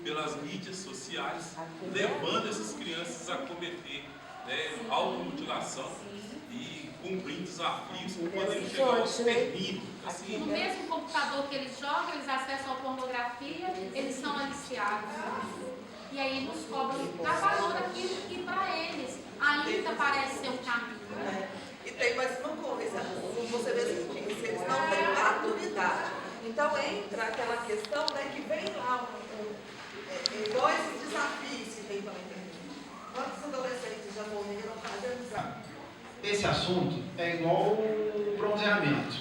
pelas mídias sociais, levando essas crianças a cometer automutilação e cumprindo desafios que poderiam chegar ao extermínio. Assim, no mesmo computador que eles jogam, eles acessam a pornografia, eles são aliciados. E aí nos cobram dar valor aquilo que para eles ainda parece ser um caminho. E tem mais uma coisa, você mesmo disse, eles não têm maturidade. Então entra aquela questão, né, que vem lá igual esses desafios que tem também. Quantos adolescentes já morreram fazendo desafio? Esse assunto é igual o bronzeamento.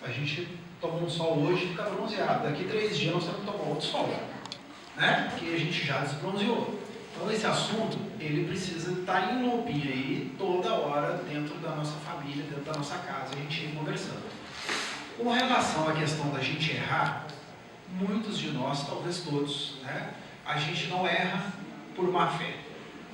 A gente toma um sol hoje e fica bronzeado. Daqui 3 dias nós temos que tomar outro sol, né? Porque a gente já desbronzeou. Então esse assunto, ele precisa estar em looping aí toda hora dentro da nossa família, dentro da nossa casa, a gente ir conversando. Com relação à questão da gente errar, muitos de nós, talvez todos, né? A gente não erra por má fé.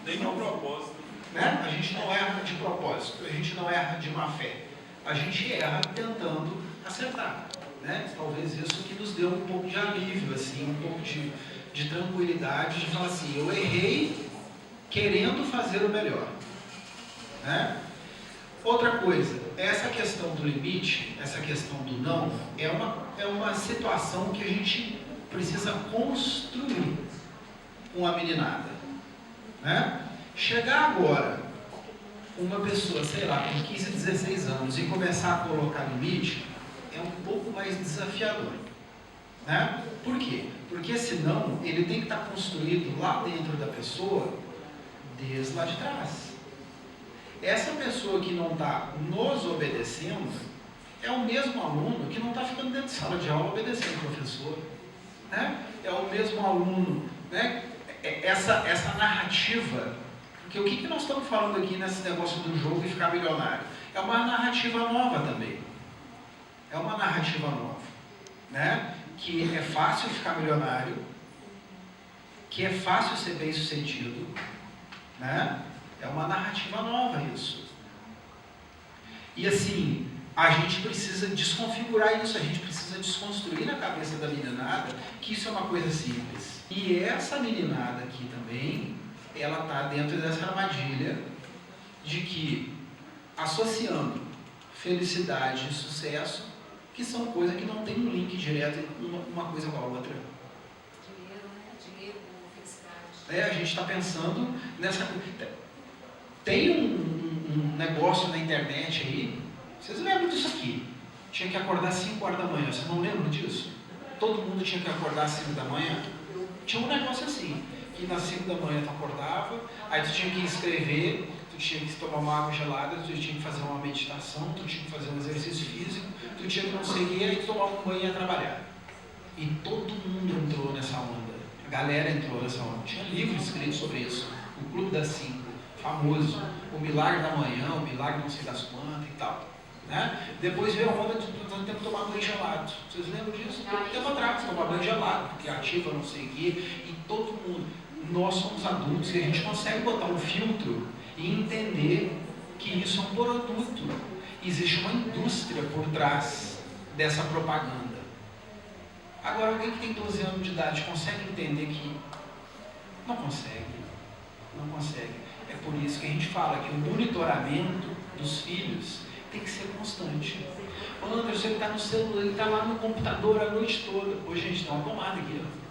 Nem de propósito. Né? A gente não erra de propósito, a gente não erra de má fé. A gente erra tentando acertar. Né? Talvez isso que nos deu um pouco de alívio, assim, um pouco de tranquilidade, de falar assim, eu errei querendo fazer o melhor. Né? Outra coisa, essa questão do limite, essa questão do não, é uma situação que a gente precisa construir com a meninada. Né? Chegar agora, uma pessoa, sei lá, com 15, 16 anos e começar a colocar limite, é um pouco mais desafiador. Né? Por quê? Porque senão ele tem que estar construído lá dentro da pessoa, desde lá de trás. Essa pessoa que não está nos obedecendo é o mesmo aluno que não está ficando dentro de sala de aula obedecendo o professor. Né? É o mesmo aluno, né? Essa narrativa, porque o que nós estamos falando aqui nesse negócio do jogo e ficar milionário? É uma narrativa nova também. É uma narrativa nova. Né? Que é fácil ficar milionário, que é fácil ser bem sucedido, né? É uma narrativa nova isso. E assim, a gente precisa desconfigurar isso, a gente precisa desconstruir na cabeça da meninada que isso é uma coisa simples. E essa meninada aqui também, ela está dentro dessa armadilha de que, associando felicidade e sucesso, que são coisas que não tem um link direto uma coisa com a outra. Dinheiro, né? Dinheiro com felicidade. A gente está pensando nessa... Tem um negócio na internet aí, vocês lembram disso aqui? Tinha que acordar às 5 horas da manhã, vocês não lembram disso? Todo mundo tinha que acordar às 5 da manhã? Tinha um negócio assim, que nas 5 da manhã tu acordava, aí tu tinha que escrever, tu tinha que tomar uma água gelada, tu tinha que fazer uma meditação, tu tinha que fazer um exercício físico, tu tinha que não sei o que, aí tu tomava um banho e ia trabalhar. E todo mundo entrou nessa onda, a galera entrou nessa onda. Tinha livros escritos sobre isso, o Clube das 5, famoso, o Milagre da Manhã, o Milagre não sei das quantas e tal. Né? Depois veio a onda de todo tempo tomar banho gelado. Vocês lembram disso? Todo tempo atrás, tomar banho gelado, porque ativa não sei o quê, e todo mundo. Nós somos adultos e a gente consegue botar um filtro e entender que isso é um produto. Existe uma indústria por trás dessa propaganda. Agora, alguém que tem 12 anos de idade consegue entender que não consegue. Não consegue. É por isso que a gente fala que o monitoramento dos filhos tem que ser constante. O Anderson, ele está no celular, ele está lá no computador a noite toda. Hoje a gente dá uma tomada aqui, ó.